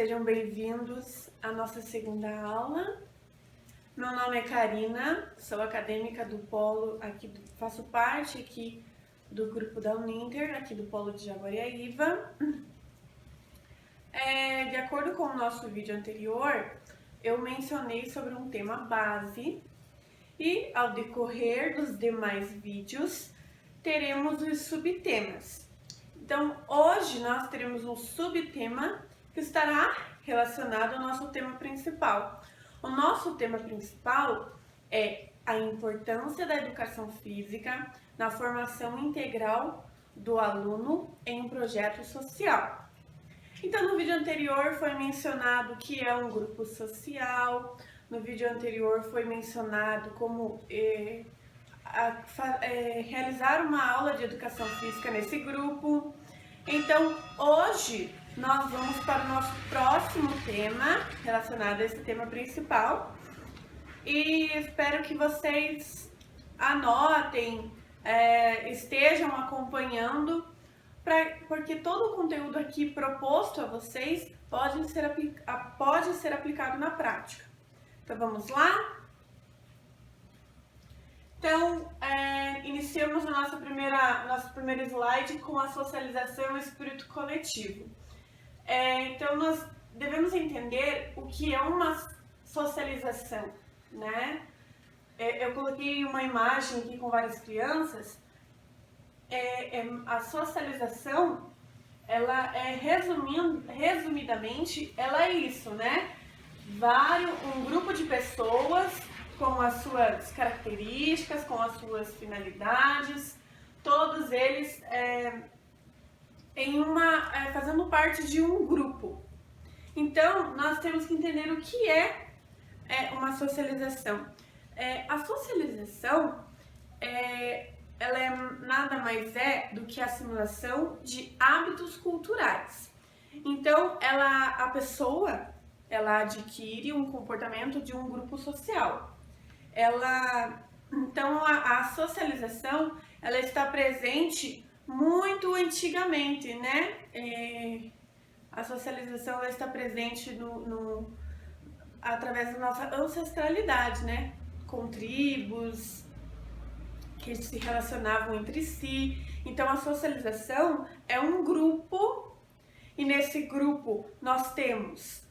sejam bem-vindos à nossa segunda aula. Meu nome é Karina, sou acadêmica do Polo, faço parte aqui do grupo da Uninter, aqui do Polo de Jaguariaíva. De acordo com o nosso vídeo anterior, eu mencionei sobre um tema base e, ao decorrer dos demais vídeos, teremos os subtemas. Então, hoje nós teremos um subtema que estará relacionado ao nosso tema principal. O nosso tema principal é a importância da educação física na formação integral do aluno em um projeto social. Então, no vídeo anterior foi mencionado que é um grupo social, no vídeo anterior foi mencionado como realizar uma aula de educação física nesse grupo. Então, hoje nós vamos para o nosso próximo tema relacionado a esse tema principal e espero que vocês anotem, estejam acompanhando, porque todo o conteúdo aqui proposto a vocês pode ser aplicado na prática. Então, vamos lá? Então, iniciamos nosso primeiro slide com a socialização e o espírito coletivo. Então, nós devemos entender o que é uma socialização, né? Eu coloquei uma imagem aqui com várias crianças. A socialização, ela resumidamente, ela é isso, né? Um grupo de pessoas com as suas características, com as suas finalidades, todos eles fazendo parte de um grupo. Então, nós temos que entender o que é uma socialização. A socialização, ela nada mais do que a assimilação de hábitos culturais. Então, a pessoa adquire um comportamento de um grupo social. Então, a socialização, ela está presente muito antigamente, né? A socialização, ela está presente através da nossa ancestralidade, né? Com tribos que se relacionavam entre si. Então, a socialização é um grupo, e nesse grupo nós temos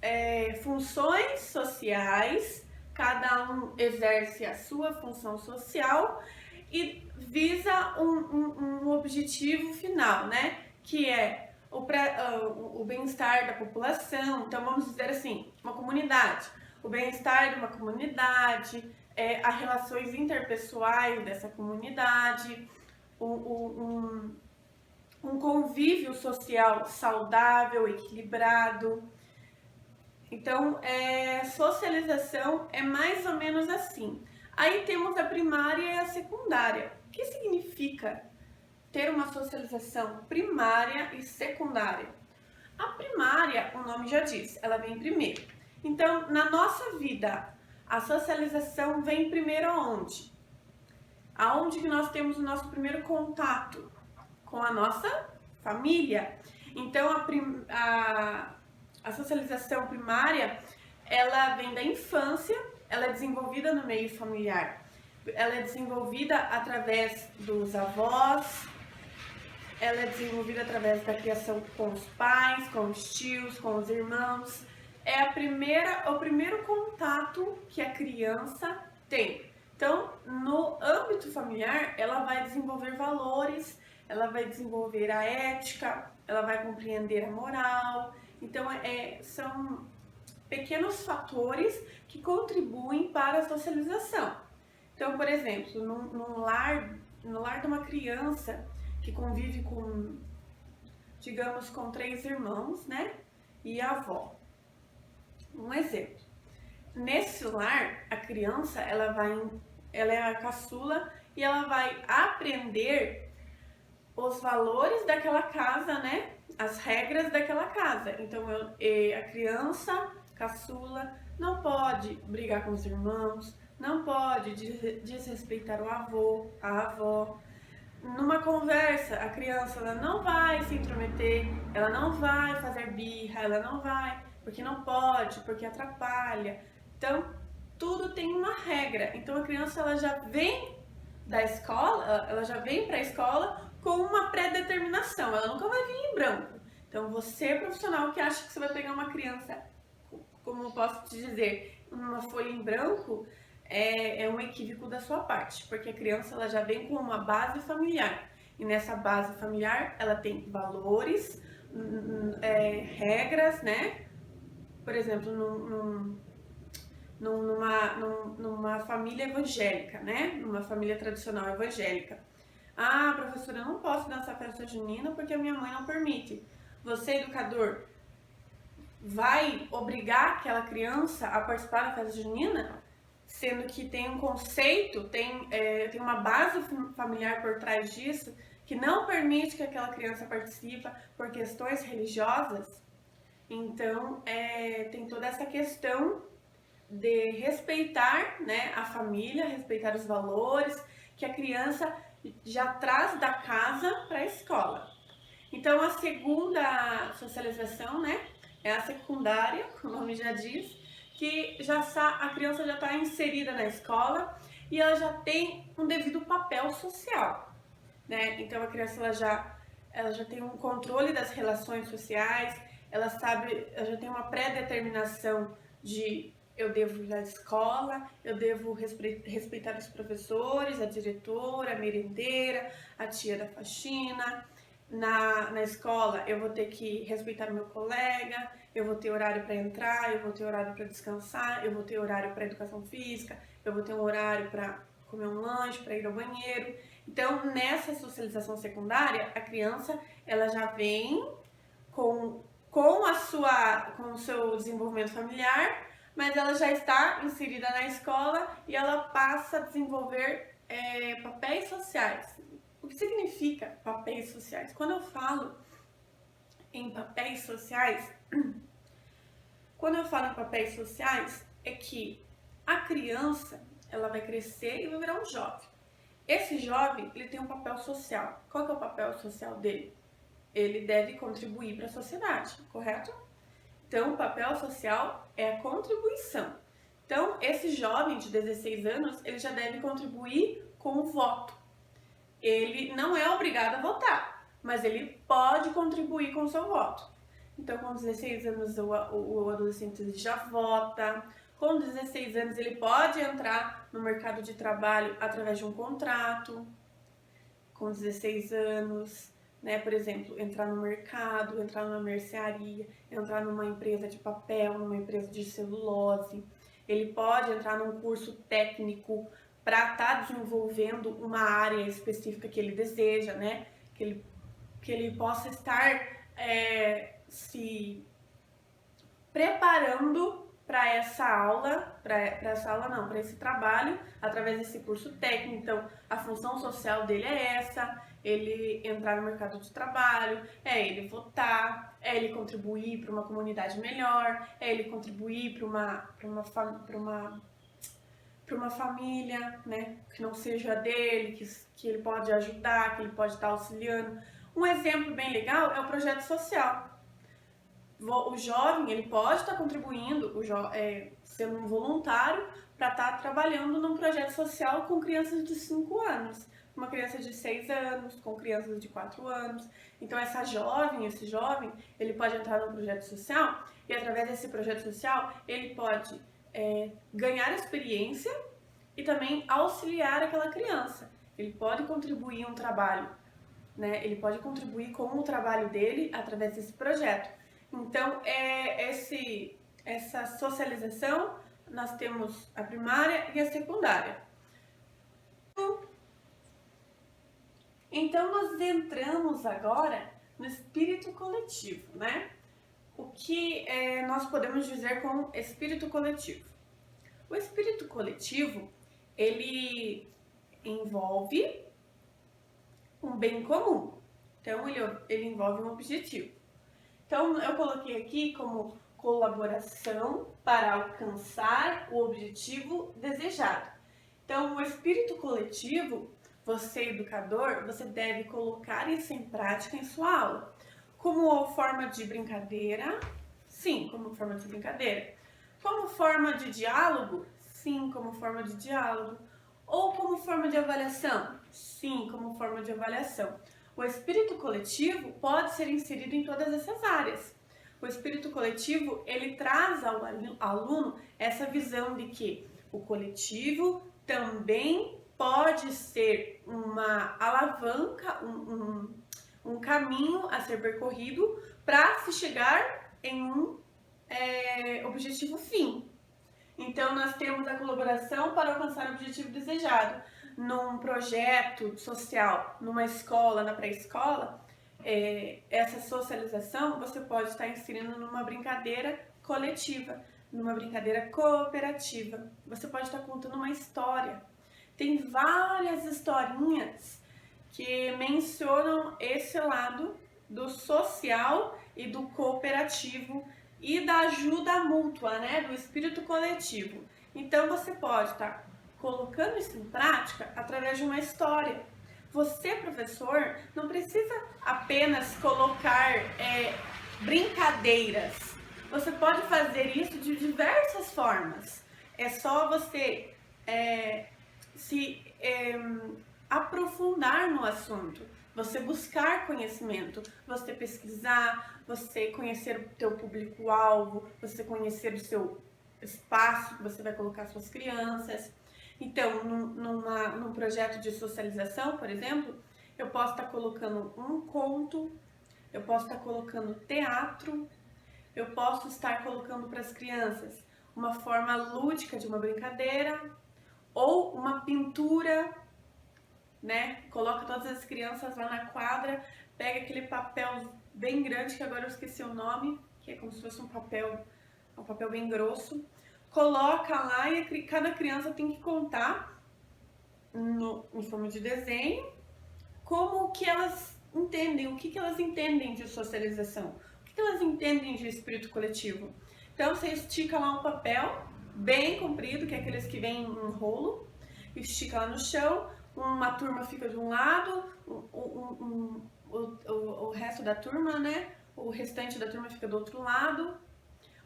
funções sociais. Cada um exerce a sua função social e visa um objetivo final, né? Que é o bem-estar da população. Então, vamos dizer assim, uma comunidade. O bem-estar de uma comunidade, as relações interpessoais dessa comunidade, um convívio social saudável, equilibrado. Então, socialização é mais ou menos assim. Aí temos a primária e a secundária. O que significa ter uma socialização primária e secundária? A primária, o nome já diz, ela vem primeiro. Então, na nossa vida, a socialização vem primeiro aonde? Aonde que nós temos o nosso primeiro contato? Com a nossa família. Então, a socialização primária, ela vem da infância, ela é desenvolvida no meio familiar. Ela é desenvolvida através dos avós, ela é desenvolvida através da criação com os pais, com os tios, com os irmãos. É o primeiro contato que a criança tem. Então, no âmbito familiar, ela vai desenvolver valores, ela vai desenvolver a ética, ela vai compreender a moral. Então, são pequenos fatores que contribuem para a socialização. Então, por exemplo, no lar de uma criança que convive com, digamos, com 3 irmãos, né? E a avó. Um exemplo. Nesse lar, a criança, ela é a caçula e ela vai aprender os valores daquela casa, né? As regras daquela casa. Então, a criança caçula não pode brigar com os irmãos, não pode desrespeitar o avô, a avó. Numa conversa, a criança ela não vai se intrometer, ela não vai fazer birra, ela não vai porque não pode, porque atrapalha. Então, tudo tem uma regra. Então, a criança ela já vem da escola, ela já vem para a escola com uma pré-determinação, ela nunca vai vir em branco. Então, você, profissional, que acha que você vai pegar uma criança, como eu posso te dizer, uma folha em branco, é um equívoco da sua parte, porque a criança ela já vem com uma base familiar. E nessa base familiar, ela tem valores, regras, né? Por exemplo, numa família evangélica, né? Numa família tradicional evangélica. Ah, professora, eu não posso dançar festa junina porque a minha mãe não permite. Você, educador, vai obrigar aquela criança a participar da festa junina? Sendo que tem um conceito, tem uma base familiar por trás disso, que não permite que aquela criança participe por questões religiosas. Então, tem toda essa questão de respeitar, né, a família, respeitar os valores que a criança já traz da casa para a escola. Então, a segunda socialização, né, é a secundária, como o nome já diz, que a criança já está inserida na escola e ela já tem um devido papel social, né? Então, a criança ela já tem um controle das relações sociais, ela já tem uma pré-determinação de eu devo ir à escola, eu devo respeitar os professores, a diretora, a merendeira, a tia da faxina. Na escola, eu vou ter que respeitar o meu colega, eu vou ter horário para entrar, eu vou ter horário para descansar, eu vou ter horário para educação física, eu vou ter um horário para comer um lanche, para ir ao banheiro. Então, nessa socialização secundária, a criança ela já vem com o seu desenvolvimento familiar, mas ela já está inserida na escola e ela passa a desenvolver papéis sociais. O que significa papéis sociais? Quando eu falo em papéis sociais, é que a criança ela vai crescer e vai virar um jovem. Esse jovem ele tem um papel social. Qual que é o papel social dele? Ele deve contribuir para a sociedade, correto? Então, o papel social é a contribuição. Então, esse jovem de 16 anos, ele já deve contribuir com o voto. Ele não é obrigado a votar, mas ele pode contribuir com o seu voto. Então, com 16 anos, o adolescente já vota. Com 16 anos, ele pode entrar no mercado de trabalho através de um contrato. Com 16 anos, né, por exemplo, entrar no mercado, entrar numa mercearia, entrar numa empresa de papel, numa empresa de celulose. Ele pode entrar num curso técnico para estar desenvolvendo uma área específica que ele deseja, né? Que ele possa estar se preparando para essa aula, para esse trabalho, através desse curso técnico. Então, a função social dele é essa, ele entrar no mercado de trabalho, é ele votar, é ele contribuir para uma comunidade melhor, é ele contribuir para uma família, né, que não seja dele, que ele pode ajudar, que ele pode estar auxiliando. Um exemplo bem legal é o projeto social. O jovem ele pode estar contribuindo, sendo um voluntário, para estar trabalhando num projeto social com crianças de 5 anos, uma criança de 6 anos, com crianças de 4 anos. Então esse jovem, ele pode entrar num projeto social e através desse projeto social ele pode ganhar experiência e também auxiliar aquela criança. Ele pode contribuir um trabalho, né? Ele pode contribuir com o trabalho dele através desse projeto. Então, essa socialização, nós temos a primária e a secundária. Então, nós entramos agora no espírito coletivo, né? O que nós podemos dizer com espírito coletivo? O espírito coletivo, ele envolve um bem comum. Então, ele envolve um objetivo. Então, eu coloquei aqui como colaboração para alcançar o objetivo desejado. Então, o espírito coletivo, você, educador, você deve colocar isso em prática em sua aula, como forma de brincadeira, Sim, como forma de brincadeira. Como forma de diálogo? Sim, como forma de diálogo. Ou como forma de avaliação? Sim, como forma de avaliação. O espírito coletivo pode ser inserido em todas essas áreas. O espírito coletivo, ele traz ao aluno essa visão de que o coletivo também pode ser uma alavanca, um caminho a ser percorrido para se chegar em um objetivo fim. Então, nós temos a colaboração para alcançar o objetivo desejado. Num projeto social, numa escola, na pré-escola, essa socialização você pode estar inserindo numa brincadeira coletiva, numa brincadeira cooperativa. Você pode estar contando uma história. Tem várias historinhas que mencionam esse lado do social e do cooperativo e da ajuda mútua, né, do espírito coletivo. Então você pode estar colocando isso em prática através de uma história. Você, professor, não precisa apenas colocar brincadeiras. Você pode fazer isso de diversas formas. É só você se aprofundar no assunto, você buscar conhecimento, você pesquisar, você conhecer o teu público-alvo, você conhecer o seu espaço que você vai colocar suas crianças. Então, num projeto de socialização, por exemplo, eu posso estar colocando um conto, eu posso estar colocando teatro, eu posso estar colocando para as crianças uma forma lúdica de uma brincadeira ou uma pintura, né? Coloca todas as crianças lá na quadra, pega aquele papel bem grande, que agora eu esqueci o nome, que é como se fosse um papel bem grosso, coloca lá e cada criança tem que contar em forma de desenho como que elas entendem, o que elas entendem de socialização, o que elas entendem de espírito coletivo. Então você estica lá um papel bem comprido, que é aqueles que vêm em rolo, estica lá no chão, uma turma fica de um lado, o resto da turma, né? O restante da turma fica do outro lado.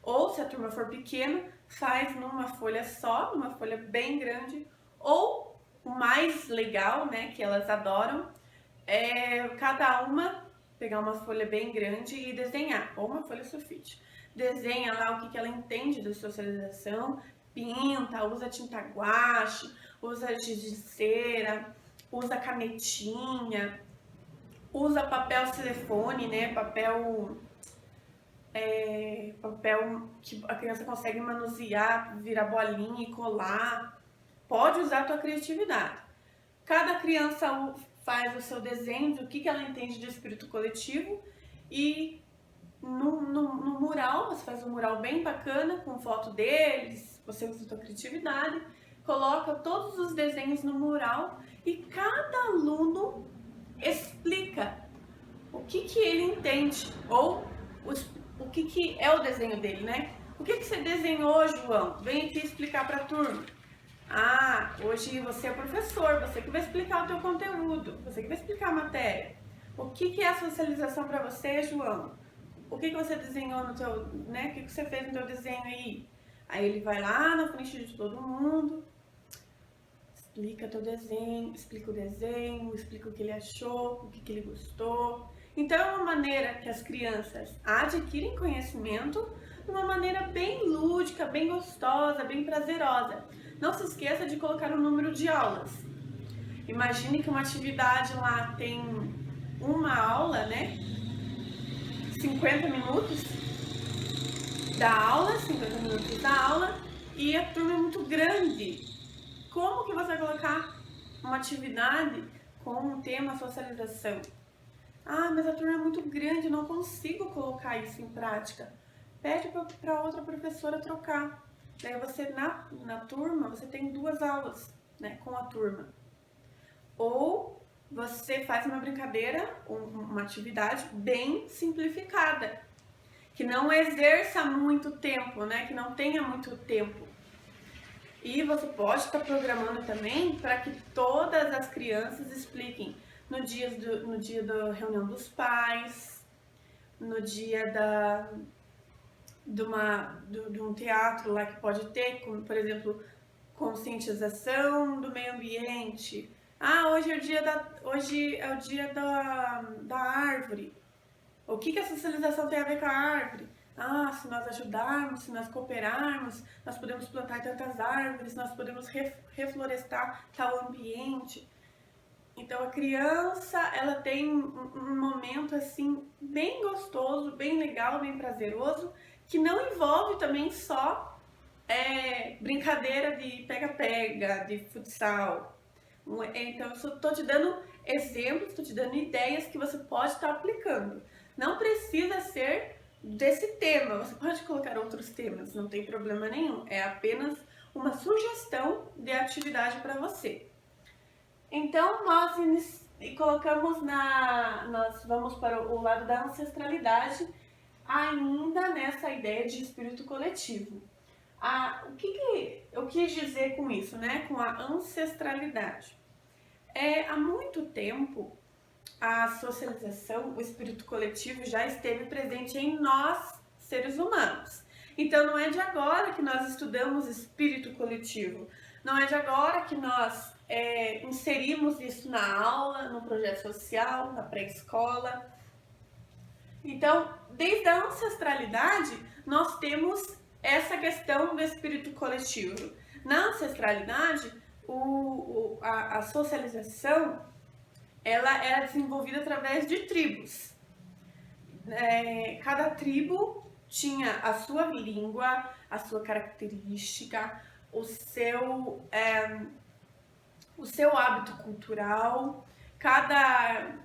Ou, se a turma for pequena, faz numa folha só, numa folha bem grande. Ou, o mais legal, né, que elas adoram, é cada uma pegar uma folha bem grande e desenhar, ou uma folha sulfite. Desenha lá o que ela entende de socialização, pinta, usa tinta guache, usa giz de cera, usa canetinha, usa papel celofane, né, papel que a criança consegue manusear, virar bolinha e colar. Pode usar a tua criatividade. Cada criança faz o seu desenho do que ela entende de espírito coletivo e no mural, você faz um mural bem bacana com foto deles, você usa a tua criatividade, coloca todos os desenhos no mural e cada aluno explica o que ele entende ou o que é o desenho dele, né? O que você desenhou, João? Vem aqui explicar para a turma. Ah, hoje você é professor, você que vai explicar o teu conteúdo, você que vai explicar a matéria. O que é a socialização para você, João? O que você desenhou no teu, né? O que você fez no teu desenho aí? Aí ele vai lá na frente de todo mundo, explica teu desenho, explica o desenho, explica o que ele achou, o que ele gostou. Então é uma maneira que as crianças adquirem conhecimento de uma maneira bem lúdica, bem gostosa, bem prazerosa. Não se esqueça de colocar o número de aulas. Imagine que uma atividade lá tem uma aula, né? 50 minutos da aula, 50 minutos da aula, e a turma é muito grande. Como que você vai colocar uma atividade com um tema socialização? Ah, mas a turma é muito grande, não consigo colocar isso em prática. Pede para outra professora trocar. Daí você, na turma, você tem 2 aulas, né, com a turma. Ou você faz uma brincadeira, uma atividade bem simplificada, que não exerça muito tempo, né, que não tenha muito tempo. E você pode estar programando também para que todas as crianças expliquem no dia da reunião dos pais, no dia de um teatro lá que pode ter, como, por exemplo, conscientização do meio ambiente. Ah, hoje é o dia da árvore. O que a socialização tem a ver com a árvore? Ah, se nós ajudarmos, se nós cooperarmos, nós podemos plantar tantas árvores, nós podemos reflorestar tal ambiente. Então a criança, ela tem um momento assim bem gostoso, bem legal, bem prazeroso, que não envolve também só brincadeira de pega-pega, de futsal. Então eu estou te dando exemplos, estou te dando ideias que você pode estar aplicando. Não precisa ser desse tema, você pode colocar outros temas, não tem problema nenhum. É apenas uma sugestão de atividade para você. Então nós colocamos nós vamos para o lado da ancestralidade, ainda nessa ideia de espírito coletivo. O que eu quis dizer com isso, né? Com a ancestralidade. Há muito tempo a socialização, o espírito coletivo já esteve presente em nós, seres humanos. Então não é de agora que nós estudamos espírito coletivo, não é de agora que nós inserimos isso na aula, no projeto social, na pré-escola. Então, desde a ancestralidade, nós temos essa questão do espírito coletivo. Na ancestralidade, a socialização ela era desenvolvida através de tribos. Cada tribo tinha a sua língua, a sua característica, o seu hábito cultural. Cada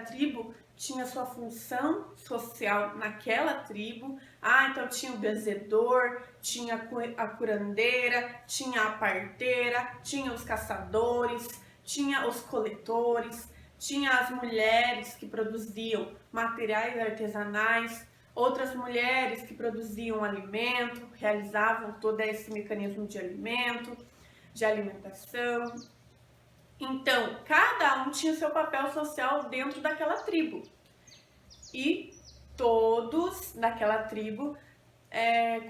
tribo tinha sua função social naquela tribo. Então tinha o benzedor, tinha a curandeira, tinha a parteira, tinha os caçadores, tinha os coletores, tinha as mulheres que produziam materiais artesanais, outras mulheres que produziam alimento, realizavam todo esse mecanismo de alimentação. Então, cada um tinha seu papel social dentro daquela tribo. E todos daquela tribo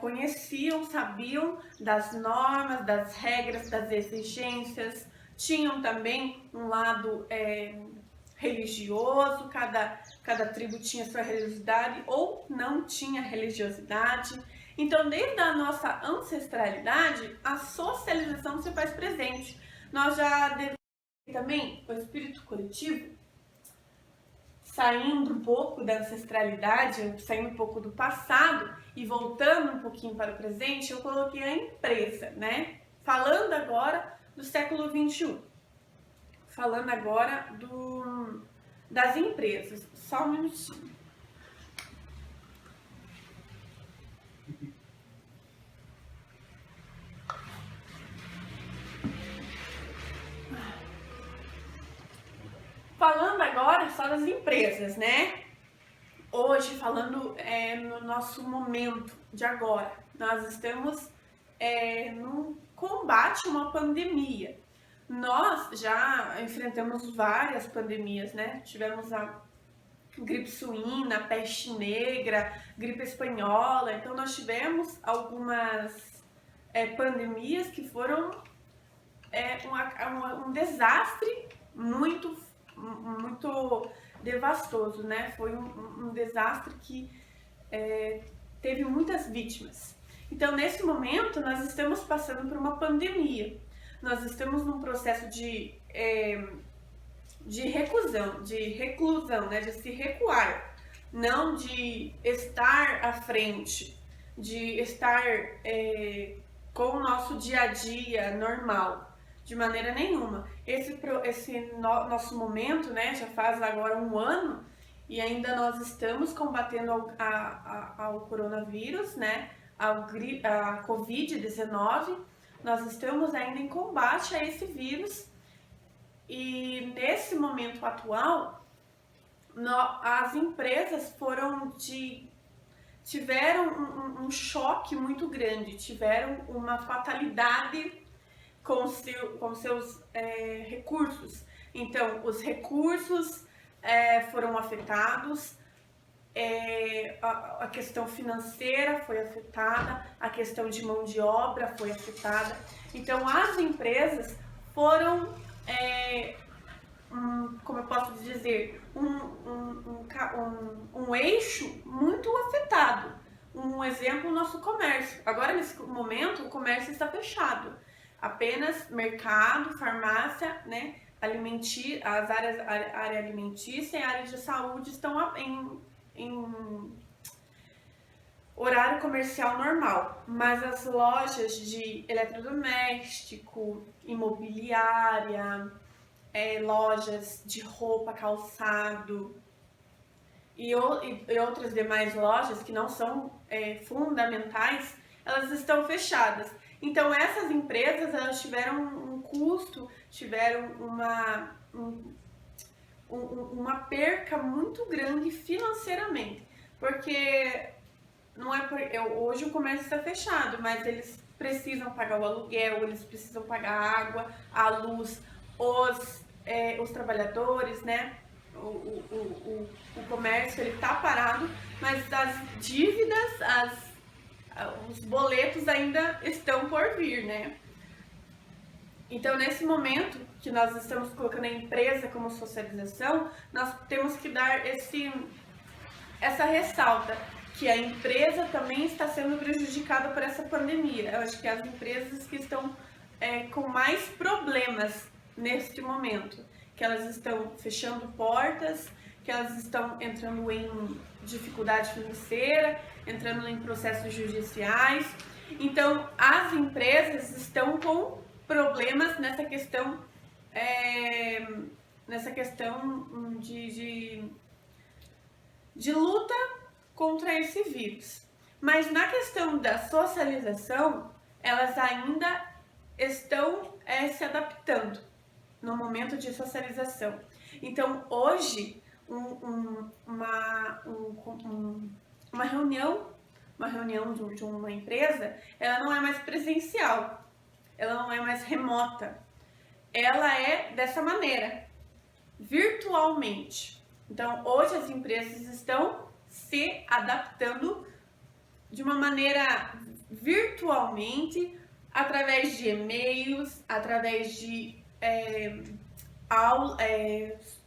conheciam, sabiam das normas, das regras, das exigências. Tinham também um lado religioso, cada tribo tinha sua religiosidade ou não tinha religiosidade. Então, desde a nossa ancestralidade, a socialização se faz presente. Nós já também o espírito coletivo, saindo um pouco da ancestralidade, saindo um pouco do passado e voltando um pouquinho para o presente, eu coloquei a empresa, né? Falando agora do século XXI, falando agora das empresas. Só um minutinho. Falando agora só das empresas, né? Hoje, falando no nosso momento de agora, nós estamos num combate a uma pandemia. Nós já enfrentamos várias pandemias, né? Tivemos a gripe suína, peste negra, gripe espanhola. Então, nós tivemos algumas pandemias que foram um desastre muito devastoso, né? Foi um desastre que teve muitas vítimas. Então, nesse momento, nós estamos passando por uma pandemia. Nós estamos num processo de reclusão, né? De se recuar, não de estar à frente, de estar com o nosso dia a dia normal. De maneira nenhuma. Esse nosso momento, né, já faz agora 1 ano e ainda nós estamos combatendo ao coronavírus, né, a Covid-19. Nós estamos ainda em combate a esse vírus e nesse momento atual, as empresas tiveram um choque muito grande, tiveram uma fatalidade com seus recursos. Então, os recursos foram afetados, a questão financeira foi afetada, a questão de mão de obra foi afetada. Então, as empresas foram, como eu posso dizer, um eixo muito afetado. Um exemplo, o nosso comércio. Agora, nesse momento, o comércio está fechado. Apenas mercado, farmácia, né, as áreas, a área alimentícia e a área de saúde estão em horário comercial normal, mas as lojas de eletrodoméstico, imobiliária, lojas de roupa, calçado e outras demais lojas que não são fundamentais, elas estão fechadas. Então essas empresas, elas tiveram um custo, tiveram uma perca muito grande financeiramente, porque não é hoje o comércio está fechado, mas eles precisam pagar o aluguel, eles precisam pagar a água, a luz, os trabalhadores, né? O comércio ele está parado, mas as dívidas, os boletos ainda estão por vir, né? Então, nesse momento que nós estamos colocando a empresa como socialização, nós temos que dar essa ressalta, que a empresa também está sendo prejudicada por essa pandemia. Eu acho que as empresas que estão com mais problemas neste momento, que elas estão fechando portas, que elas estão entrando em dificuldade financeira, entrando em processos judiciais. Então, as empresas estão com problemas nessa questão de luta contra esse vírus. Mas na questão da socialização, elas ainda estão se adaptando no momento de socialização. Então, hoje, uma reunião de uma empresa, ela não é mais presencial, ela não é mais remota, ela é dessa maneira, virtualmente. Então, hoje as empresas estão se adaptando de uma maneira virtualmente, através de e-mails, através de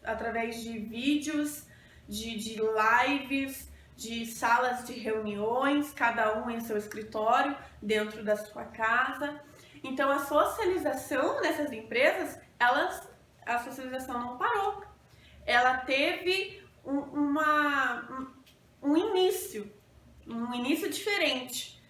através de vídeos, de lives, de salas de reuniões, cada um em seu escritório, dentro da sua casa. Então, a socialização nessas empresas, a socialização não parou. Ela teve um início diferente.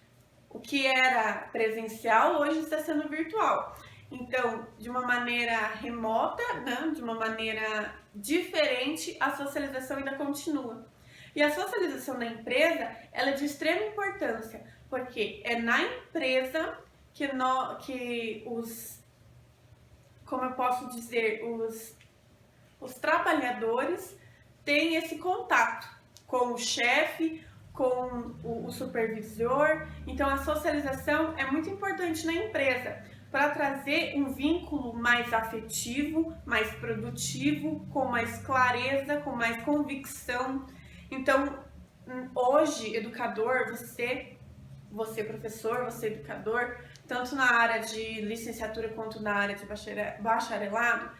O que era presencial, hoje está sendo virtual. Então, de uma maneira remota, né, de uma maneira diferente, a socialização ainda continua. E a socialização da empresa, ela é de extrema importância, porque é na empresa que como eu posso dizer, os trabalhadores têm esse contato com o chefe, com o supervisor. Então, a socialização é muito importante na empresa para trazer um vínculo mais afetivo, mais produtivo, com mais clareza, com mais convicção. Então, hoje, educador, você professor, você educador, tanto na área de licenciatura quanto na área de bacharelado,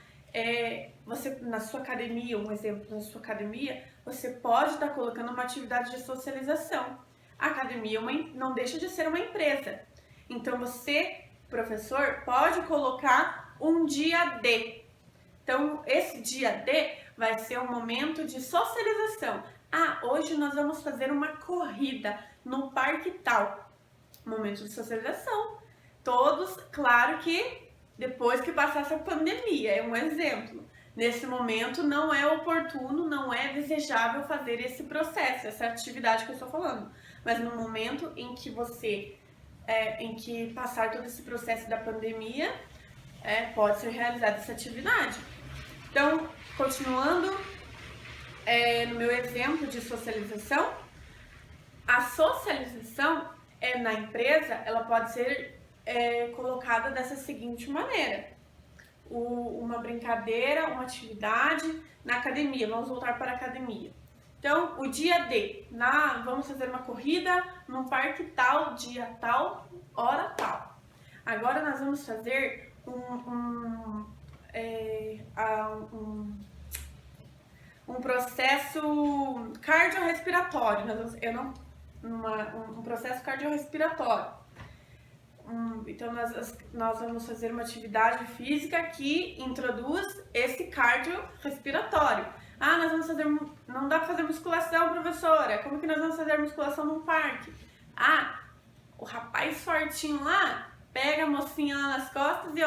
você na sua academia, um exemplo, na sua academia, você pode estar colocando uma atividade de socialização. A academia não deixa de ser uma empresa. Então, você, professor, pode colocar um dia D. Então, esse dia D vai ser um momento de socialização. Hoje nós vamos fazer uma corrida no parque tal. Momento de socialização. Todos, claro que depois que passar essa pandemia, é um exemplo. Nesse momento não é oportuno, não é desejável fazer esse processo, essa atividade que eu estou falando. Mas no momento em que em que passar todo esse processo da pandemia, pode ser realizada essa atividade. Então, continuando no meu exemplo de socialização, a socialização na empresa, ela pode ser colocada dessa seguinte maneira: uma brincadeira, uma atividade na academia. Vamos voltar para a academia. Então, o dia D, vamos fazer uma corrida num parque tal, dia tal, hora tal. Agora nós vamos fazer um processo cardiorrespiratório. Um processo cardiorrespiratório. Então nós vamos fazer uma atividade física que introduz esse cardiorrespiratório. Nós vamos fazer. Não dá para fazer musculação, professora. Como que nós vamos fazer musculação num parque? O rapaz fortinho lá pega a mocinha lá nas costas e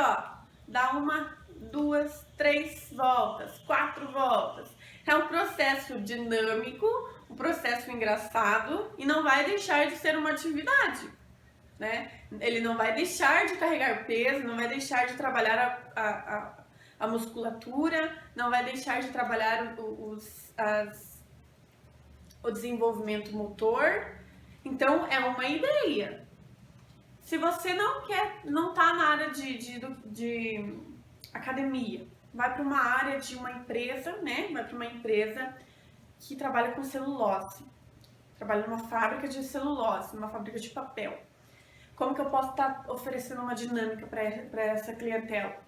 dá 1, 2, 3 voltas, 4 voltas. É um processo dinâmico, um processo engraçado e não vai deixar de ser uma atividade, né? Ele não vai deixar de carregar peso, não vai deixar de trabalhar a musculatura, não vai deixar de trabalhar o desenvolvimento motor. Então, é uma ideia. Se você não está na área de academia, vai para uma área de uma empresa, né? Vai para uma empresa que trabalha com celulose. Trabalha numa fábrica de celulose, numa fábrica de papel. Como que eu posso estar oferecendo uma dinâmica para essa clientela?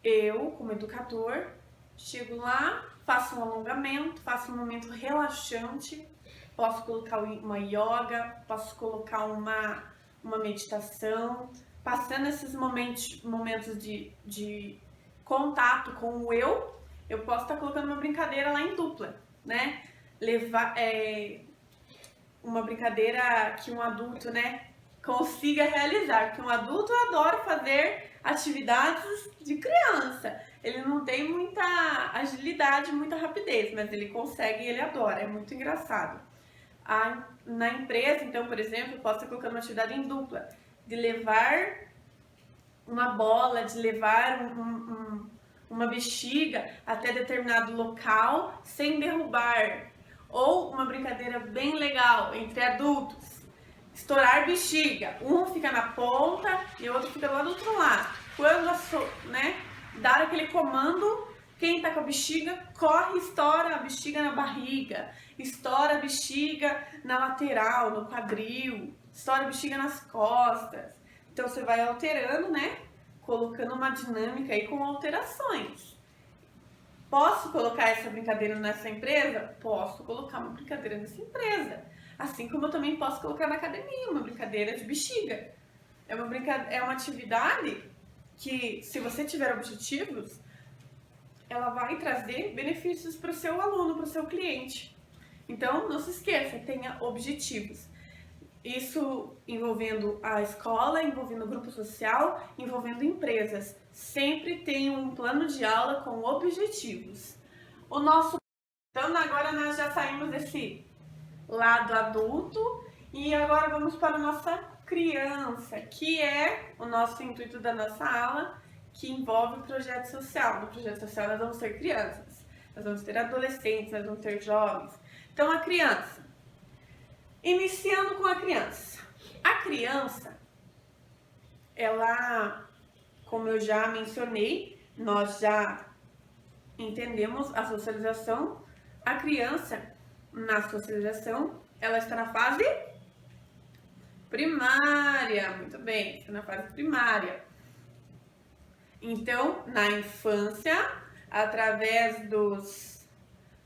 Eu, como educador, chego lá, faço um alongamento, faço um momento relaxante, posso colocar uma yoga, posso colocar uma meditação, passando esses momentos de contato com o eu posso estar colocando uma brincadeira lá em dupla, né? Uma brincadeira que um adulto, né, consiga realizar, porque um adulto adora fazer atividades de criança. Ele não tem muita agilidade, muita rapidez, mas ele consegue e ele adora, é muito engraçado. Na empresa, então, por exemplo, eu posso estar colocando uma atividade em dupla, de levar uma bola, de levar uma bexiga até determinado local sem derrubar. Ou uma brincadeira bem legal entre adultos, estourar bexiga. Um fica na ponta e o outro fica lá do outro lado. Quando dar aquele comando, quem tá com a bexiga corre e estoura a bexiga na barriga, estoura a bexiga na lateral, no quadril, estoura a bexiga nas costas. Então você vai alterando, né? Colocando uma dinâmica aí com alterações. Posso colocar essa brincadeira nessa empresa? Posso colocar uma brincadeira nessa empresa. Assim como eu também posso colocar na academia uma brincadeira de bexiga. É uma atividade que, se você tiver objetivos, ela vai trazer benefícios para o seu aluno, para o seu cliente. Então, não se esqueça, tenha objetivos. Isso envolvendo a escola, envolvendo o grupo social, envolvendo empresas. Sempre tem um plano de aula com objetivos. Então, agora nós já saímos desse lado adulto e agora vamos para a nossa criança, que é o nosso intuito da nossa aula, que envolve o projeto social. No projeto social nós vamos ter crianças, nós vamos ter adolescentes, nós vamos ter jovens. Então, a criança. Iniciando com a criança. A criança, ela, como eu já mencionei, nós já entendemos a socialização. A criança, na socialização, ela está na fase primária. Muito bem, está na fase primária. Então, na infância, através dos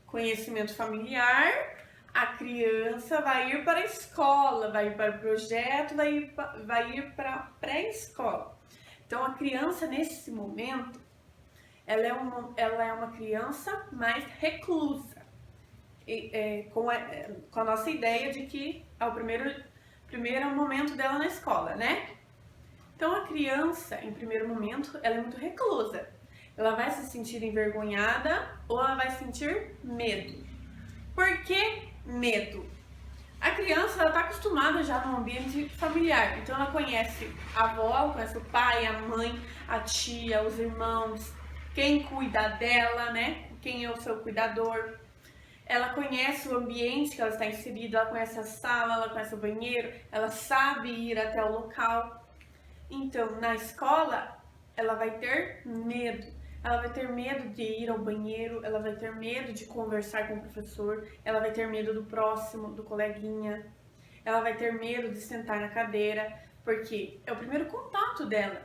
conhecimento familiar, a criança vai ir para a escola, vai ir para o projeto, vai ir para a pré-escola. Então, a criança, nesse momento, ela é uma criança mais reclusa, com a nossa ideia de que é o primeiro momento dela na escola, né? Então, a criança, em primeiro momento, ela é muito reclusa. Ela vai se sentir envergonhada ou ela vai sentir medo. Por que medo? A criança está acostumada já no ambiente familiar, então ela conhece a avó, ela conhece o pai, a mãe, a tia, os irmãos, quem cuida dela, né? Quem é o seu cuidador. Ela conhece o ambiente que ela está inserida, ela conhece a sala, ela conhece o banheiro, ela sabe ir até o local. Então, na escola, ela vai ter medo. ela vai ter medo de ir ao banheiro, ela vai ter medo de conversar com o professor, ela vai ter medo do próximo, do coleguinha, ela vai ter medo de sentar na cadeira, porque é o primeiro contato dela,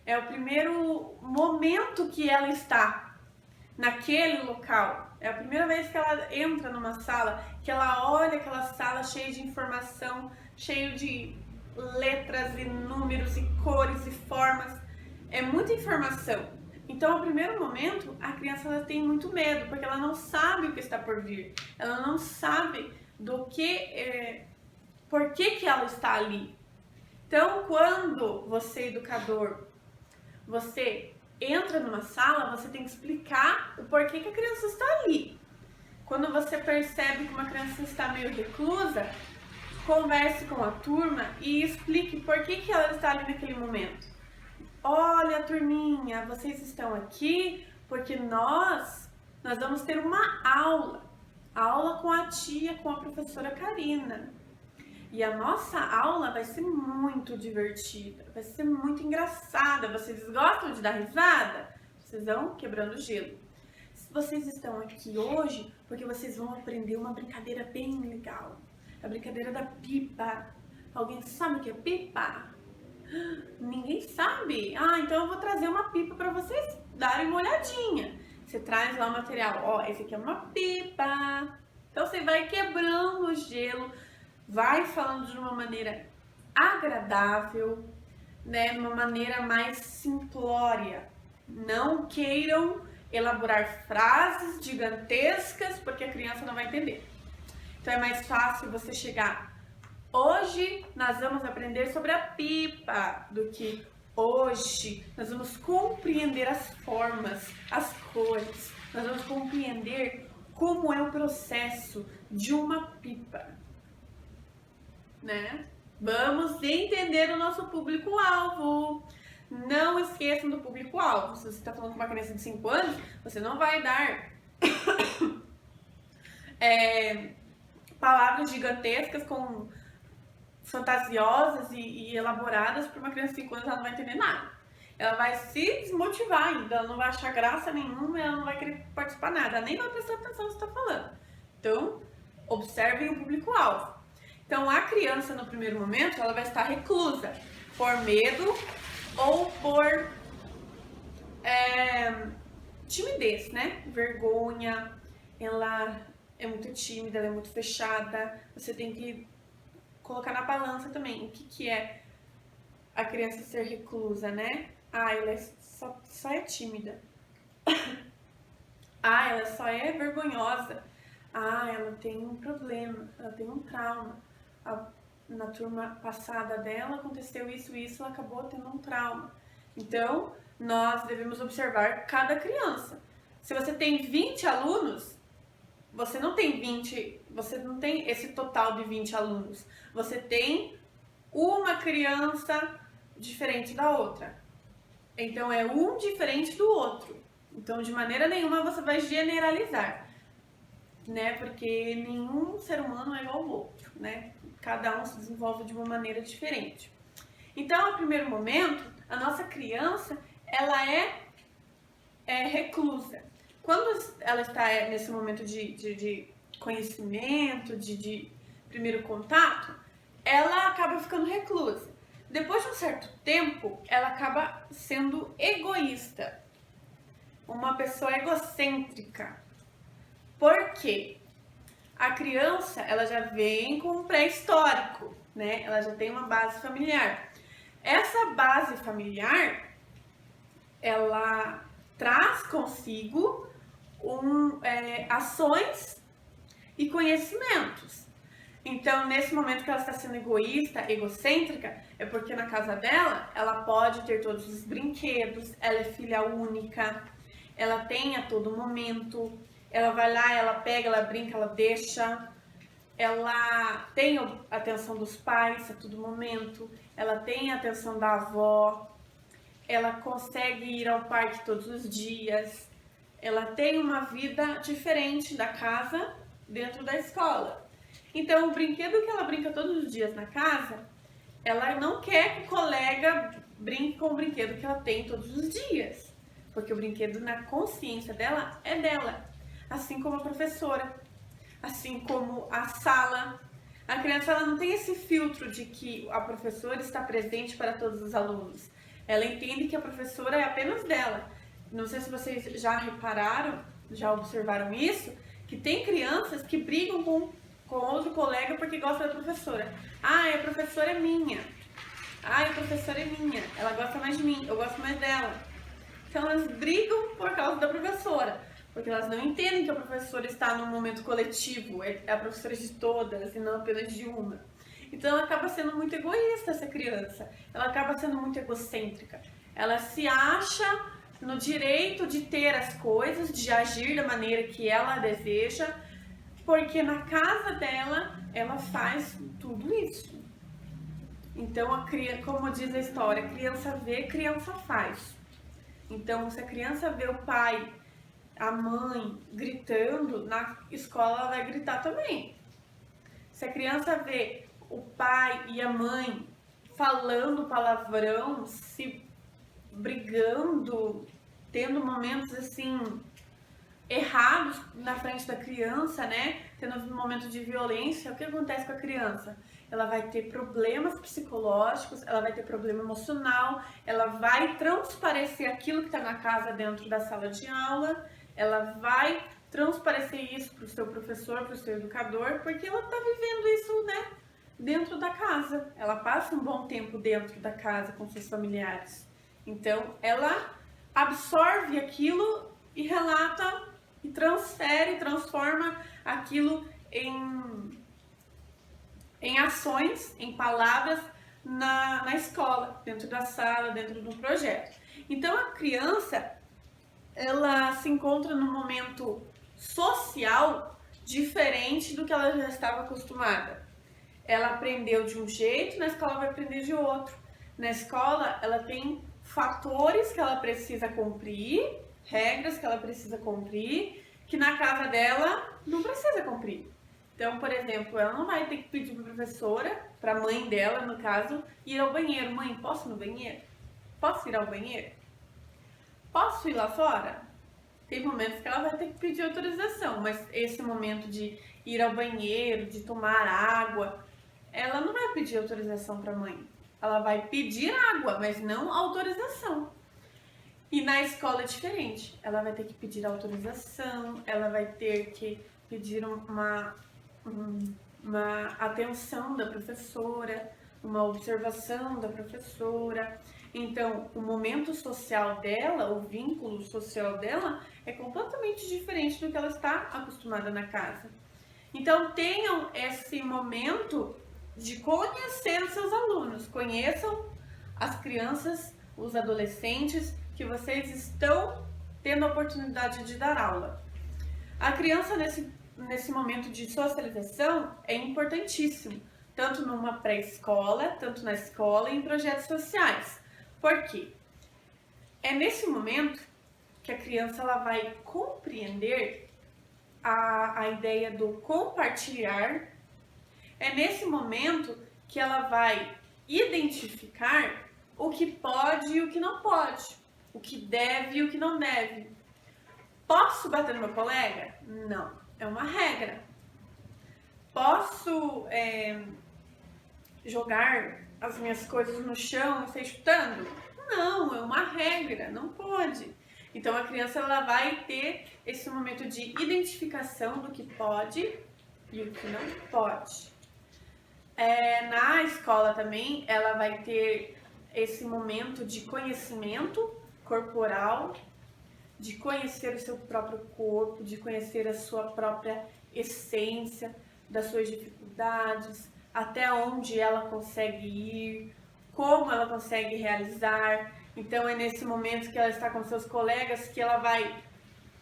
é o primeiro momento que ela está naquele local. É a primeira vez que ela entra numa sala, que ela olha aquela sala cheia de informação, cheio de letras e números e cores e formas. É muita informação. Então, ao primeiro momento, a criança ela tem muito medo, porque ela não sabe o que está por vir. Ela não sabe do que, por que ela está ali. Então, quando você, educador, você entra numa sala, você tem que explicar o porquê que a criança está ali. Quando você percebe que uma criança está meio reclusa, converse com a turma e explique por que ela está ali naquele momento. Olha, turminha, vocês estão aqui porque nós vamos ter uma aula com a tia, com a professora Karina. E a nossa aula vai ser muito divertida, vai ser muito engraçada. Vocês gostam de dar risada? Vocês vão quebrando gelo. Vocês estão aqui hoje porque vocês vão aprender uma brincadeira bem legal. A brincadeira da pipa. Alguém sabe o que é pipa? Ninguém sabe? Ah, então eu vou trazer uma pipa para vocês darem uma olhadinha. Você traz lá o material. Ó, esse aqui é uma pipa. Então você vai quebrando o gelo. Vai falando de uma maneira agradável, né? De uma maneira mais simplória. Não queiram elaborar frases gigantescas, porque a criança não vai entender. Então é mais fácil você chegar. Hoje nós vamos aprender sobre a pipa, do que hoje nós vamos compreender as formas, as cores. Nós vamos compreender como é o processo de uma pipa. Né? Vamos entender o nosso público-alvo. Não esqueçam do público-alvo. Se você está falando com uma criança de 5 anos, você não vai dar palavras gigantescas, fantasiosas e elaboradas para uma criança de 5 anos, ela não vai entender nada. Ela vai se desmotivar ainda, ela não vai achar graça nenhuma, ela não vai querer participar nada, ela nem vai prestar atenção no que você está falando. Então, observem o público-alvo. Então, a criança, no primeiro momento, ela vai estar reclusa por medo ou por timidez, né? Vergonha, ela é muito tímida, ela é muito fechada. Você tem que colocar na balança também o que é a criança ser reclusa, né? Ah, ela só é tímida. Ah, ela só é vergonhosa. Ah, ela tem um problema, ela tem um trauma. Na turma passada dela aconteceu isso, ela acabou tendo um trauma. Então, nós devemos observar cada criança. Se você tem 20 alunos, você não tem esse total de 20 alunos. Você tem uma criança diferente da outra. Então, é um diferente do outro. Então, de maneira nenhuma você vai generalizar, né? Porque nenhum ser humano é igual ao outro, né? Cada um se desenvolve de uma maneira diferente. Então, no primeiro momento, a nossa criança, ela é reclusa. Quando ela está nesse momento de conhecimento, de primeiro contato, ela acaba ficando reclusa. Depois de um certo tempo, ela acaba sendo egoísta. Uma pessoa egocêntrica. Por quê? A criança, ela já vem com um pré-histórico, né? Ela já tem uma base familiar. Essa base familiar, ela traz consigo ações e conhecimentos. Então, nesse momento que ela está sendo egoísta, egocêntrica, é porque na casa dela, ela pode ter todos os brinquedos, ela é filha única, ela tem a todo momento. Ela vai lá, ela pega, ela brinca, ela deixa. Ela tem a atenção dos pais a todo momento. Ela tem a atenção da avó. Ela consegue ir ao parque todos os dias. Ela tem uma vida diferente da casa dentro da escola. Então, o brinquedo que ela brinca todos os dias na casa, ela não quer que o colega brinque com o brinquedo que ela tem todos os dias. porque o brinquedo na consciência dela é dela, assim como a professora, assim como a sala. A criança ela não tem esse filtro de que a professora está presente para todos os alunos. Ela entende que a professora é apenas dela. Não sei se vocês já repararam, já observaram isso, que tem crianças que brigam com outro colega porque gosta da professora. Ah, a professora é minha. Ah, a professora é minha. Ela gosta mais de mim, eu gosto mais dela. Então elas brigam por causa da professora, porque elas não entendem que a professora está num momento coletivo, é a professora de todas e não apenas de uma. Então ela acaba sendo muito egoísta, essa criança. Ela acaba sendo muito egocêntrica. Ela se acha no direito de ter as coisas, de agir da maneira que ela deseja, porque na casa dela ela faz tudo isso. Então, como diz a história, criança vê, criança faz. Então, se a criança vê o pai, a mãe gritando, na escola ela vai gritar também. Se a criança vê o pai e a mãe falando palavrão, se brigando, tendo momentos assim errados na frente da criança, né? Tendo um momento de violência, o que acontece com a criança? Ela vai ter problemas psicológicos, ela vai ter problema emocional, ela vai transparecer aquilo que está na casa dentro da sala de aula, ela vai transparecer isso para o seu professor, para o seu educador, porque ela está vivendo isso, né, dentro da casa. Ela passa um bom tempo dentro da casa com seus familiares. Então, ela absorve aquilo e relata e transfere, transforma aquilo em ações, em palavras na escola, dentro da sala, dentro do projeto. Então a criança, ela se encontra num momento social diferente do que ela já estava acostumada. Ela aprendeu de um jeito, na escola vai aprender de outro. Na escola, ela tem fatores que ela precisa cumprir, regras que ela precisa cumprir, que na casa dela não precisa cumprir. Então, por exemplo, ela não vai ter que pedir para a professora, para a mãe dela, no caso, ir ao banheiro. Mãe, posso ir no banheiro? Posso ir ao banheiro? Posso ir lá fora? Tem momentos que ela vai ter que pedir autorização, mas esse momento de ir ao banheiro, de tomar água, ela não vai pedir autorização para a mãe. Ela vai pedir água, mas não autorização. E na escola é diferente. Ela vai ter que pedir autorização, ela vai ter que pedir uma atenção da professora, uma observação da professora. Então, o momento social dela, o vínculo social dela é completamente diferente do que ela está acostumada na casa. Então, tenham esse momento de conhecer os seus alunos, conheçam as crianças, os adolescentes que vocês estão tendo a oportunidade de dar aula. A criança nesse momento de socialização é importantíssimo, tanto numa pré-escola, tanto na escola e em projetos sociais. Por quê? É nesse momento que a criança ela vai compreender a ideia do compartilhar. É nesse momento que ela vai identificar o que pode e o que não pode, o que deve e o que não deve. Posso bater no meu colega? Não, é uma regra. Posso jogar as minhas coisas no chão e sair chutando? Não, é uma regra, não pode. Então a criança ela vai ter esse momento de identificação do que pode e o que não pode. Na escola também ela vai ter esse momento de conhecimento corporal, de conhecer o seu próprio corpo, de conhecer a sua própria essência, das suas dificuldades, até onde ela consegue ir, como ela consegue realizar. Então é nesse momento que ela está com seus colegas que ela vai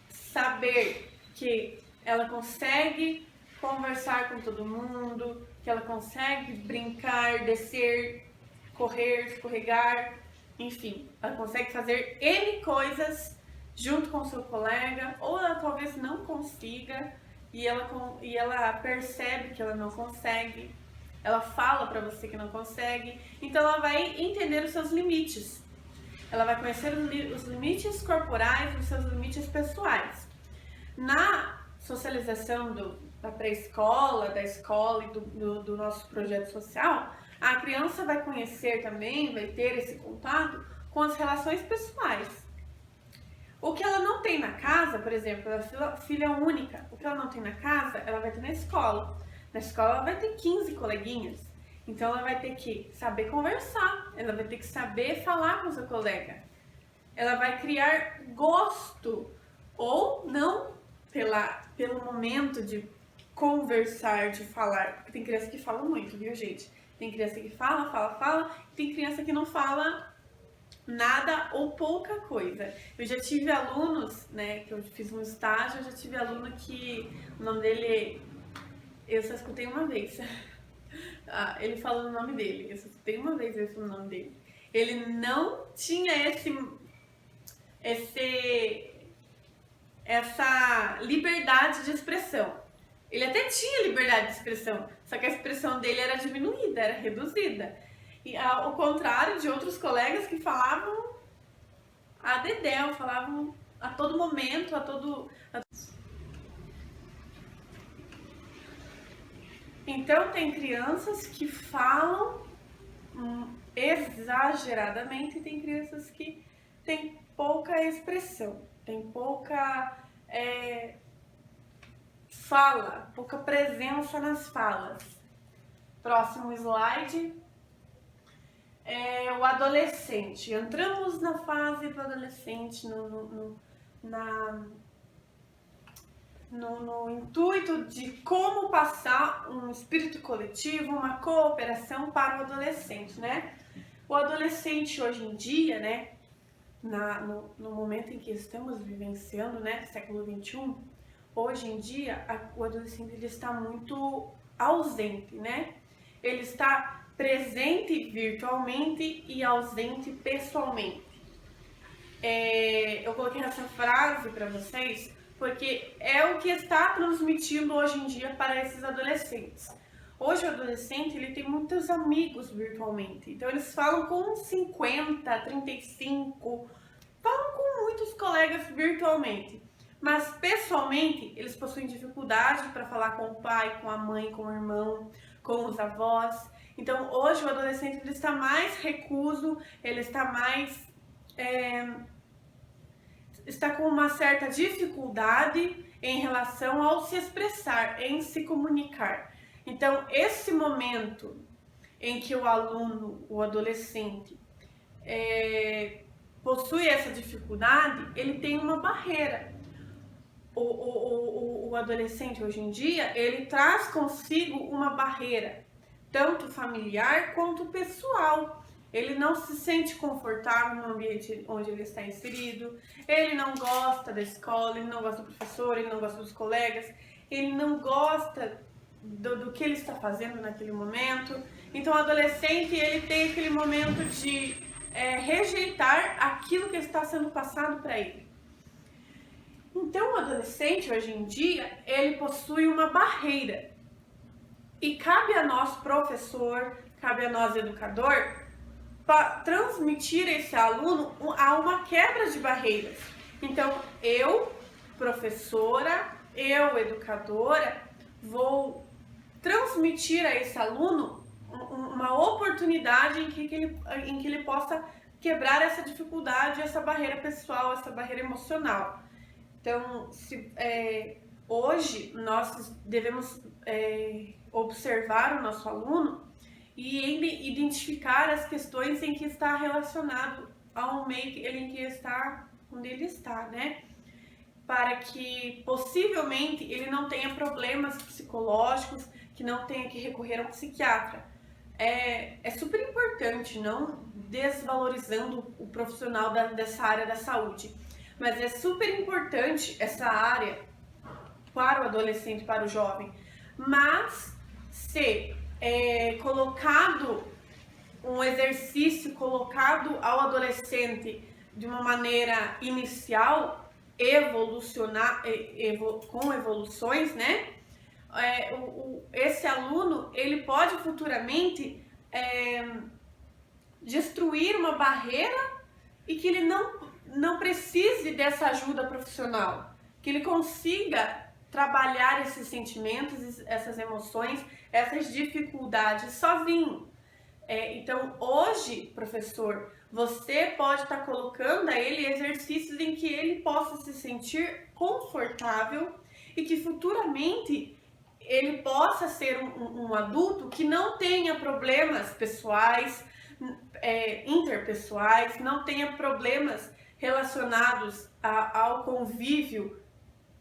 saber que ela consegue conversar com todo mundo, que ela consegue brincar, descer, correr, escorregar, enfim, ela consegue fazer N coisas junto com o seu colega, ou ela talvez não consiga e ela percebe que ela não consegue, ela fala para você que não consegue, então ela vai entender os seus limites. ela vai conhecer os limites corporais, os seus limites pessoais. Na socialização da pré-escola, da escola e do nosso projeto social, a criança vai conhecer também, vai ter esse contato com as relações pessoais. O que ela não tem na casa, por exemplo, ela é filha única, o que ela não tem na casa, ela vai ter na escola. Na escola ela vai ter 15 coleguinhas, então ela vai ter que saber conversar, ela vai ter que saber falar com o seu colega. Ela vai criar gosto ou não pelo momento de conversar, de falar, porque tem criança que fala muito, viu, gente? Tem criança que fala, e tem criança que não fala nada ou pouca coisa. Eu já tive alunos, né, que eu fiz um estágio, eu já tive aluno que o nome dele, eu só escutei uma vez. Ele falou o nome dele, eu só escutei uma vez ele falou o nome dele. Ele não tinha essa liberdade de expressão. Ele até tinha liberdade de expressão, só que a expressão dele era diminuída, era reduzida. E ao contrário de outros colegas que falavam a dedéu, falavam a todo momento, Então tem crianças que falam exageradamente e tem crianças que têm pouca expressão, tem pouca fala, pouca presença nas falas. Próximo slide. O adolescente. Entramos na fase do adolescente no intuito de como passar um espírito coletivo, uma cooperação para o adolescente, né? O adolescente hoje em dia, né, no momento em que estamos vivenciando, né, século XXI, hoje em dia o adolescente ele está muito ausente, né? Ele está presente virtualmente e ausente pessoalmente. Eu coloquei essa frase para vocês porque é o que está transmitindo hoje em dia para esses adolescentes. Hoje o adolescente ele tem muitos amigos virtualmente, então eles falam com 50, 35, falam com muitos colegas virtualmente, mas pessoalmente eles possuem dificuldade para falar com o pai, com a mãe, com o irmão, com os avós. Então hoje o adolescente ele está mais recluso, ele está mais está com uma certa dificuldade em relação ao se expressar, em se comunicar. Então, esse momento em que o aluno, o adolescente, possui essa dificuldade, ele tem uma barreira. O adolescente hoje em dia, ele traz consigo uma barreira, tanto familiar quanto pessoal. Ele não se sente confortável no ambiente onde ele está inserido, ele não gosta da escola, ele não gosta do professor, ele não gosta dos colegas, ele não gosta do que ele está fazendo naquele momento. Então o adolescente ele tem aquele momento de rejeitar aquilo que está sendo passado para ele. Então o adolescente hoje em dia, ele possui uma barreira. E cabe a nós professor, cabe a nós educador, para transmitir esse aluno a uma quebra de barreiras. Então, eu, professora, eu, educadora, vou transmitir a esse aluno uma oportunidade em que ele possa quebrar essa dificuldade, essa barreira pessoal, essa barreira emocional. Então, hoje, nós devemos observar o nosso aluno e identificar as questões em que está relacionado ao meio em que está, onde ele está, né? Para que possivelmente ele não tenha problemas psicológicos, que não tenha que recorrer a um psiquiatra. É super importante, não desvalorizando o profissional dessa área da saúde, mas é super importante essa área para o adolescente, para o jovem. Mas se colocado um exercício colocado ao adolescente de uma maneira inicial, com evoluções, né? Esse aluno ele pode futuramente destruir uma barreira e que ele não precise dessa ajuda profissional, que ele consiga trabalhar esses sentimentos, essas emoções, essas dificuldades sozinho. Então, hoje, professor, você pode estar colocando a ele exercícios em que ele possa se sentir confortável e que futuramente ele possa ser um adulto que não tenha problemas pessoais, interpessoais, não tenha problemas relacionados ao convívio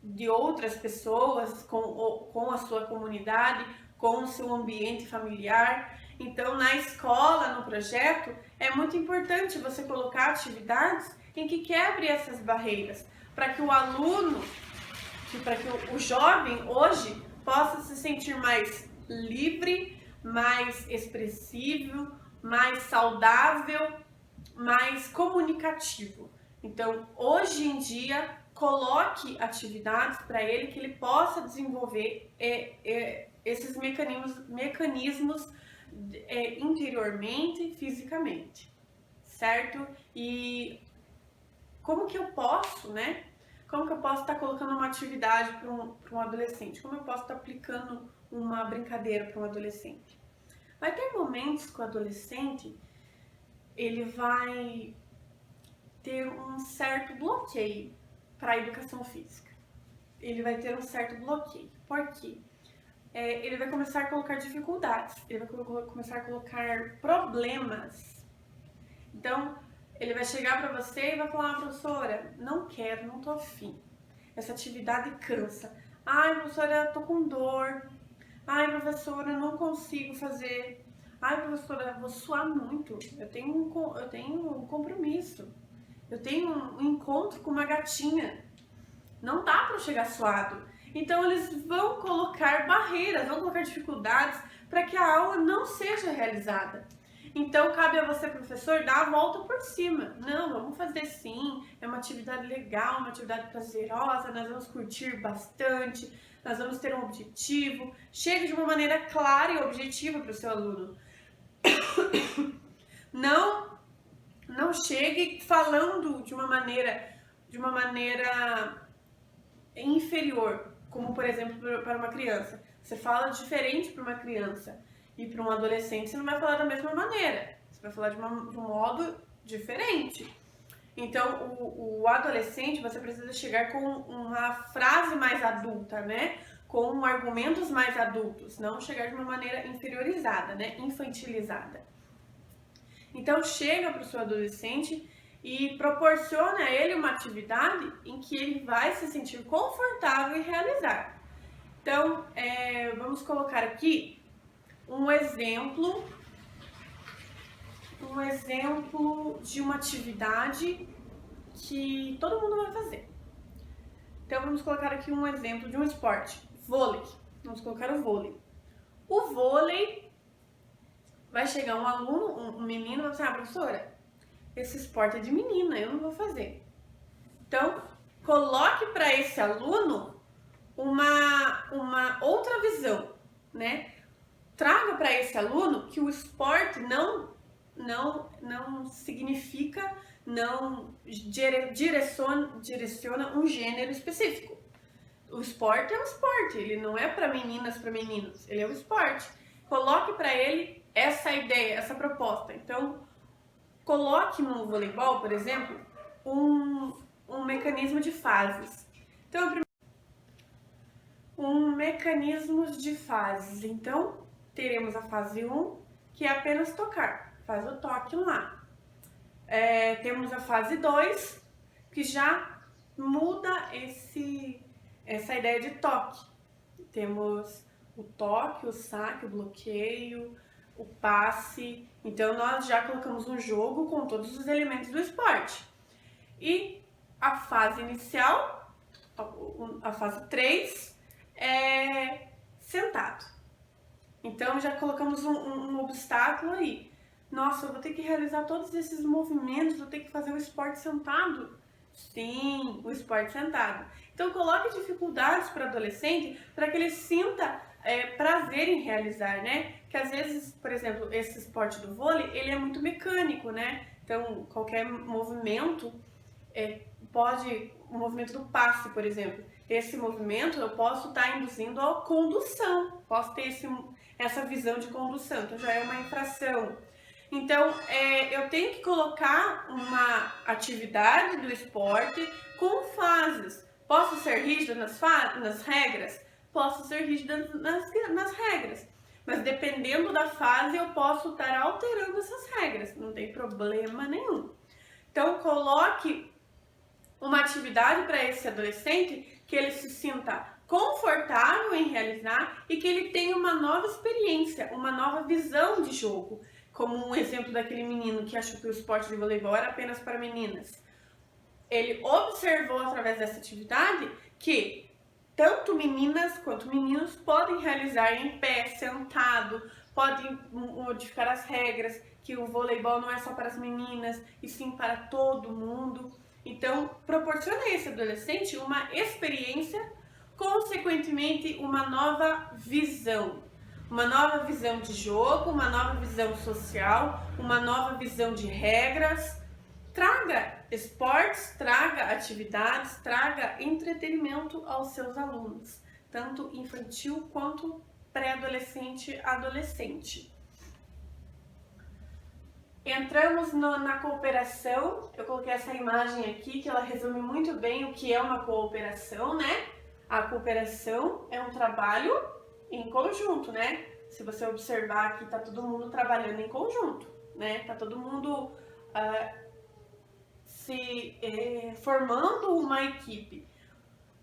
de outras pessoas, com a sua comunidade, com o seu ambiente familiar. Então, na escola, no projeto, é muito importante você colocar atividades em que quebre essas barreiras, para que o aluno, para que o jovem hoje possa se sentir mais livre, mais expressivo, mais saudável, mais comunicativo. Então, hoje em dia, coloque atividades para ele que ele possa desenvolver esses mecanismos interiormente, fisicamente, certo? E como que eu posso, né? Como que eu posso estar colocando uma atividade para um adolescente? Como eu posso estar aplicando uma brincadeira para um adolescente? Vai ter momentos que o adolescente ele vai ter um certo bloqueio para a educação física. Ele vai ter um certo bloqueio. Por quê? Ele vai começar a colocar dificuldades, ele vai começar a colocar problemas. Então, ele vai chegar para você e vai falar: professora, não quero, não tô afim. Essa atividade cansa. Ai, professora, tô com dor. Ai, professora, não consigo fazer. Ai, professora, vou suar muito. Eu tenho um compromisso. Eu tenho um encontro com uma gatinha. Não dá para eu chegar suado. Então, eles vão colocar barreiras, vão colocar dificuldades para que a aula não seja realizada. Então, cabe a você, professor, dar a volta por cima. Não, vamos fazer sim, é uma atividade legal, uma atividade prazerosa, nós vamos curtir bastante, nós vamos ter um objetivo. Chegue de uma maneira clara e objetiva para o seu aluno. Não chegue falando de uma maneira inferior, como por exemplo para uma criança. Você fala diferente para uma criança e para um adolescente você não vai falar da mesma maneira, você vai falar de um modo diferente. Então o adolescente, você precisa chegar com uma frase mais adulta, né? Com argumentos mais adultos, não chegar de uma maneira inferiorizada, né? Infantilizada. Então chega para o seu adolescente e proporciona a ele uma atividade em que ele vai se sentir confortável em realizar. Então, vamos colocar aqui um exemplo de uma atividade que todo mundo vai fazer. Então, vamos colocar aqui um exemplo de um esporte, vôlei. Vamos colocar o vôlei. O vôlei, vai chegar um aluno, um menino, e vai falar: professora, esse esporte é de menina, eu não vou fazer. Então, coloque para esse aluno uma outra visão, né? Traga para esse aluno que o esporte não significa, não direciona um gênero específico. O esporte é um esporte, ele não é para meninas, para meninos, ele é um esporte. Coloque para ele essa ideia, essa proposta. Então, coloque no voleibol, por exemplo, um mecanismo de fases. Então, mecanismos de fases. Então, teremos a fase 1, que é apenas tocar. Faz o toque lá. Temos a fase 2, que já muda essa ideia de toque. Temos o toque, o saque, o bloqueio, o passe. Então, nós já colocamos um jogo com todos os elementos do esporte. E a fase inicial, a fase 3, é sentado. Então, já colocamos um obstáculo aí. Nossa, eu vou ter que realizar todos esses movimentos, vou ter que fazer o esporte sentado? Sim, o esporte sentado. Então, coloque dificuldades para o adolescente para que ele sinta prazer em realizar, né? Que às vezes, por exemplo, esse esporte do vôlei, ele é muito mecânico, né? Então, qualquer movimento o movimento do passe, por exemplo, esse movimento eu posso estar induzindo a condução, posso ter essa visão de condução, então já é uma infração. Então, eu tenho que colocar uma atividade do esporte com fases. Posso ser rígida nas regras? Posso ser rígida nas regras. Mas dependendo da fase, eu posso estar alterando essas regras. Não tem problema nenhum. Então, coloque uma atividade para esse adolescente que ele se sinta confortável em realizar e que ele tenha uma nova experiência, uma nova visão de jogo. Como um exemplo daquele menino que achou que o esporte de voleibol era apenas para meninas. Ele observou através dessa atividade que tanto meninas quanto meninos podem realizar em pé, sentado, podem modificar as regras, que o voleibol não é só para as meninas, e sim para todo mundo. Então, proporciona a esse adolescente uma experiência, consequentemente, uma nova visão. Uma nova visão de jogo, uma nova visão social, uma nova visão de regras. Traga esportes, traga atividades, traga entretenimento aos seus alunos, tanto infantil quanto pré-adolescente, adolescente. Entramos na cooperação. Eu coloquei essa imagem aqui que ela resume muito bem o que é uma cooperação, né? A cooperação é um trabalho em conjunto, né? Se você observar aqui, tá todo mundo trabalhando em conjunto, né? Tá todo mundo formando uma equipe.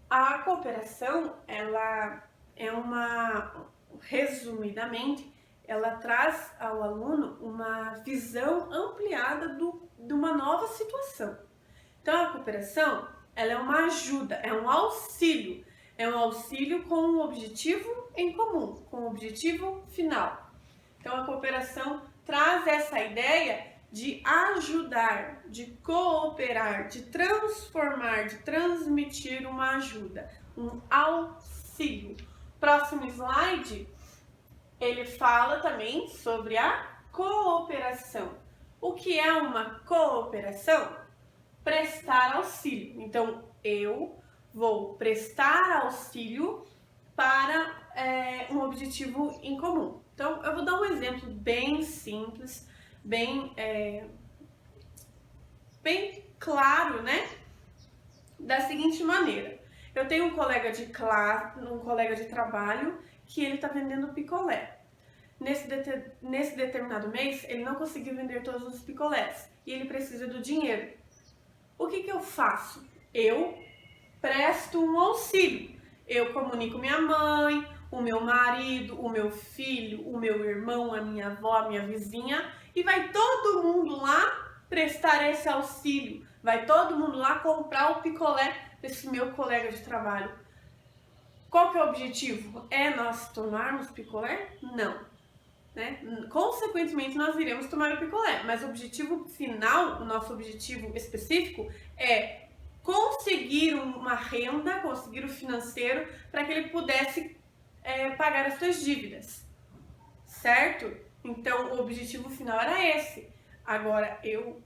A cooperação, ela é resumidamente, ela traz ao aluno uma visão ampliada de uma nova situação. Então, a cooperação, ela é uma ajuda, é um auxílio com um objetivo em comum, com um objetivo final. Então, a cooperação traz essa ideia de ajudar, de cooperar, de transformar, de transmitir uma ajuda, um auxílio. Próximo slide, ele fala também sobre a cooperação. O que é uma cooperação? Prestar auxílio. Então, eu vou prestar auxílio para um objetivo em comum. Então, eu vou dar um exemplo bem simples, bem claro, né? Da seguinte maneira: eu tenho um colega de classe, um colega de trabalho que ele está vendendo picolé. Nesse determinado mês, ele não conseguiu vender todos os picolés e ele precisa do dinheiro. O que eu faço? Eu presto um auxílio. Eu comunico minha mãe, o meu marido, o meu filho, o meu irmão, a minha avó, a minha vizinha, e vai todo mundo lá prestar esse auxílio. Vai todo mundo lá comprar o picolé desse meu colega de trabalho. Qual que é o objetivo? É nós tomarmos picolé? Não. Né? Consequentemente, nós iremos tomar o picolé, mas o objetivo final, o nosso objetivo específico é conseguir uma renda, conseguir o financeiro para que ele pudesse pagar as suas dívidas, certo? Então, o objetivo final era esse. Agora, eu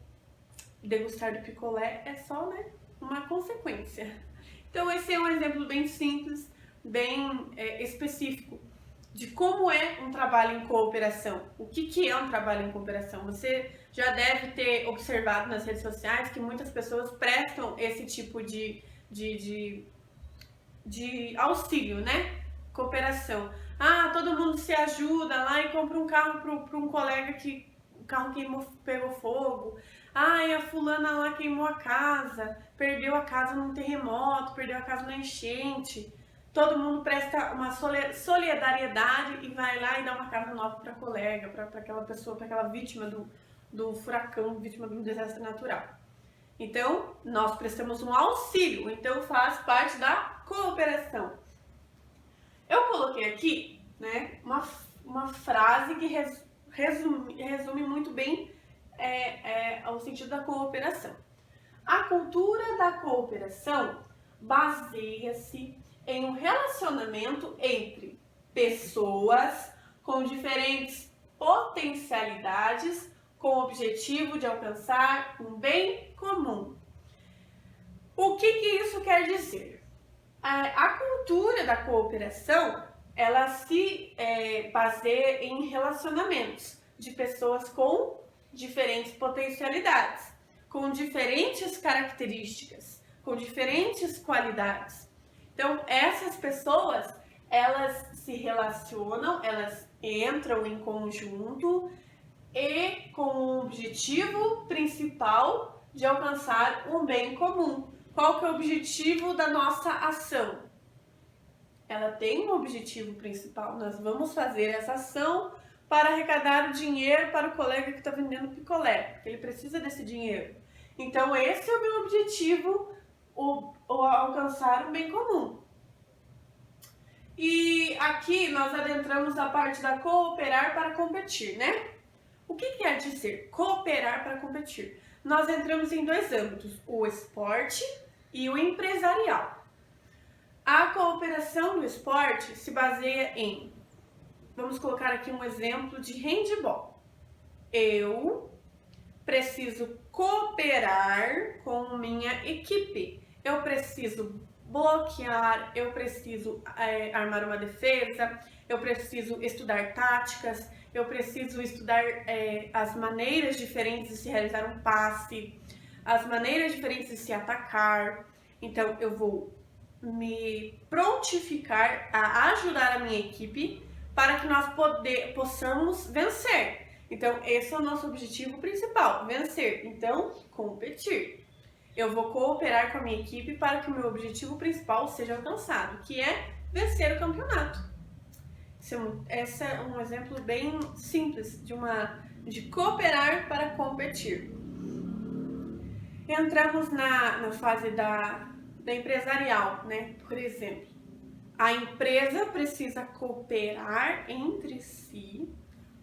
degustar do picolé é só, né, uma consequência. Então, esse é um exemplo bem simples, bem específico de como é um trabalho em cooperação. O que é um trabalho em cooperação? Você já deve ter observado nas redes sociais que muitas pessoas prestam esse tipo de auxílio, né? Cooperação. Ah, todo mundo se ajuda lá e compra um carro para um colega que o carro pegou fogo. Ah, e a fulana lá queimou a casa, perdeu a casa num terremoto, perdeu a casa na enchente. Todo mundo presta uma solidariedade e vai lá e dá uma casa nova para a colega, para aquela pessoa, para aquela vítima do furacão, vítima de um desastre natural. Então, nós prestamos um auxílio, então faz parte da cooperação. Eu coloquei aqui, né, uma frase que resume muito bem o sentido da cooperação. A cultura da cooperação baseia-se em um relacionamento entre pessoas com diferentes potencialidades com o objetivo de alcançar um bem comum. O que isso quer dizer? A cultura da cooperação, ela se baseia em relacionamentos de pessoas com diferentes potencialidades, com diferentes características, com diferentes qualidades. Então, essas pessoas, elas se relacionam, elas entram em conjunto e com o objetivo principal de alcançar um bem comum. Qual que é o objetivo da nossa ação? Ela tem um objetivo principal. Nós vamos fazer essa ação para arrecadar o dinheiro para o colega que está vendendo picolé, porque ele precisa desse dinheiro. Então, esse é o meu objetivo, o alcançar um bem comum. E aqui nós adentramos a parte da cooperar para competir, né? O que quer dizer cooperar para competir? Nós entramos em dois âmbitos, o esporte e o empresarial. A cooperação no esporte se baseia em, vamos colocar aqui um exemplo de handebol. Eu preciso cooperar com minha equipe. Eu preciso bloquear, eu preciso armar uma defesa, eu preciso estudar táticas, eu preciso estudar as maneiras diferentes de se realizar um passe, as maneiras diferentes de se atacar. Então, eu vou me prontificar a ajudar a minha equipe para que nós possamos vencer. Então, esse é o nosso objetivo principal, vencer. Então, competir. Eu vou cooperar com a minha equipe para que o meu objetivo principal seja alcançado, que é vencer o campeonato. Esse é um exemplo bem simples de cooperar para competir. Entramos na fase da empresarial, né? Por exemplo, a empresa precisa cooperar entre si,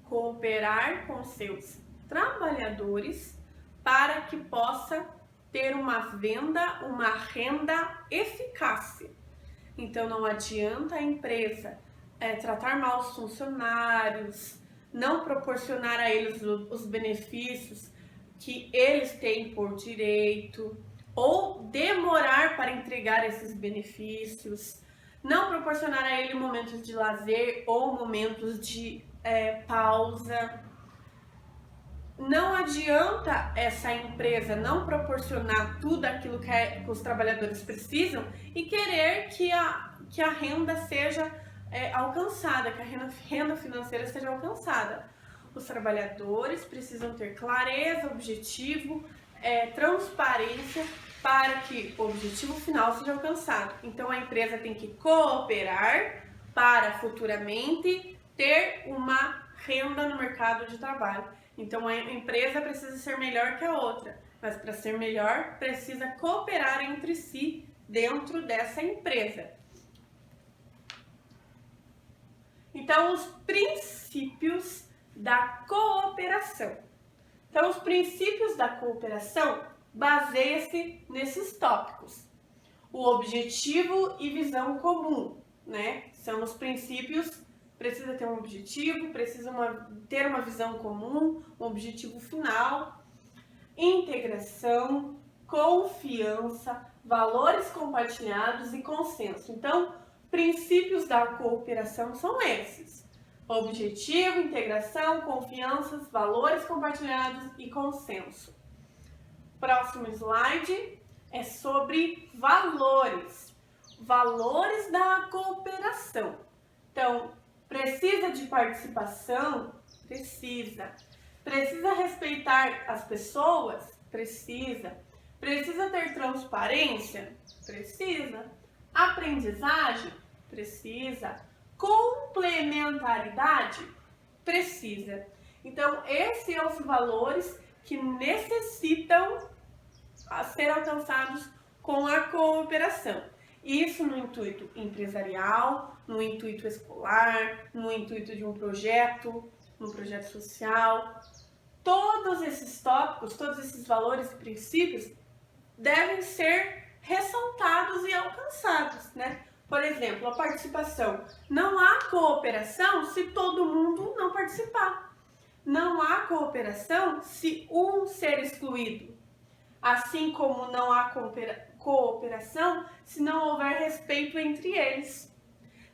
cooperar com seus trabalhadores para que possa ter uma renda eficaz. Então, não adianta a empresa tratar mal os funcionários, não proporcionar a eles os benefícios que eles têm por direito, ou demorar para entregar esses benefícios, não proporcionar a ele momentos de lazer ou momentos de pausa. Não adianta essa empresa não proporcionar tudo aquilo que os trabalhadores precisam e querer que a renda seja alcançada, que a renda financeira seja alcançada. Os trabalhadores precisam ter clareza, objetivo, transparência para que o objetivo final seja alcançado. Então, a empresa tem que cooperar para futuramente ter uma renda no mercado de trabalho. Então, a empresa precisa ser melhor que a outra, mas para ser melhor, precisa cooperar entre si dentro dessa empresa. Então, os princípios da cooperação. Então, os princípios da cooperação baseiam-se nesses tópicos. O objetivo e visão comum, né? São os princípios. Precisa ter um objetivo, precisa ter uma visão comum, um objetivo final, integração, confiança, valores compartilhados e consenso. Então, princípios da cooperação são esses: objetivo, integração, confiança, valores compartilhados e consenso. Próximo slide é sobre valores. Valores da cooperação. Então, precisa de participação? Precisa. Precisa respeitar as pessoas? Precisa. Precisa ter transparência? Precisa. Aprendizagem? Precisa. Complementaridade? Precisa. Então, esses são os valores que necessitam ser alcançados com a cooperação. Isso no intuito empresarial, no intuito escolar, no intuito de um projeto social. Todos esses tópicos, todos esses valores e princípios devem ser ressaltados e alcançados, né? Por exemplo, a participação. Não há cooperação se todo mundo não participar. não há cooperação se um ser excluído. Assim como não há cooperação se não houver respeito entre eles.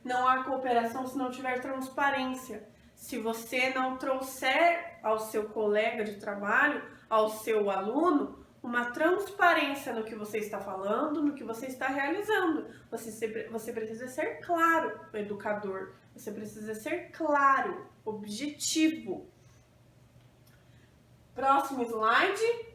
Não há cooperação se não tiver transparência. Se você não trouxer ao seu colega de trabalho, ao seu aluno, uma transparência no que você está falando, no que você está realizando. Você precisa ser claro, educador. Você precisa ser claro, objetivo. Próximo slide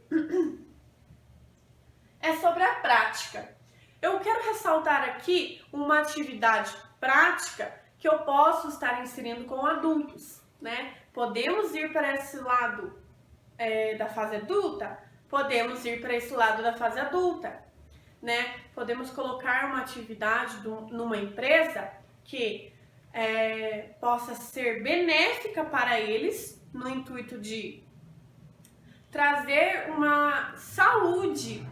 é sobre a prática. Eu quero ressaltar aqui uma atividade prática que eu posso estar inserindo com adultos, né? Podemos ir para esse lado da fase adulta? Podemos ir para esse lado da fase adulta, né? Podemos colocar uma atividade numa empresa que possa ser benéfica para eles, no intuito de trazer uma saúde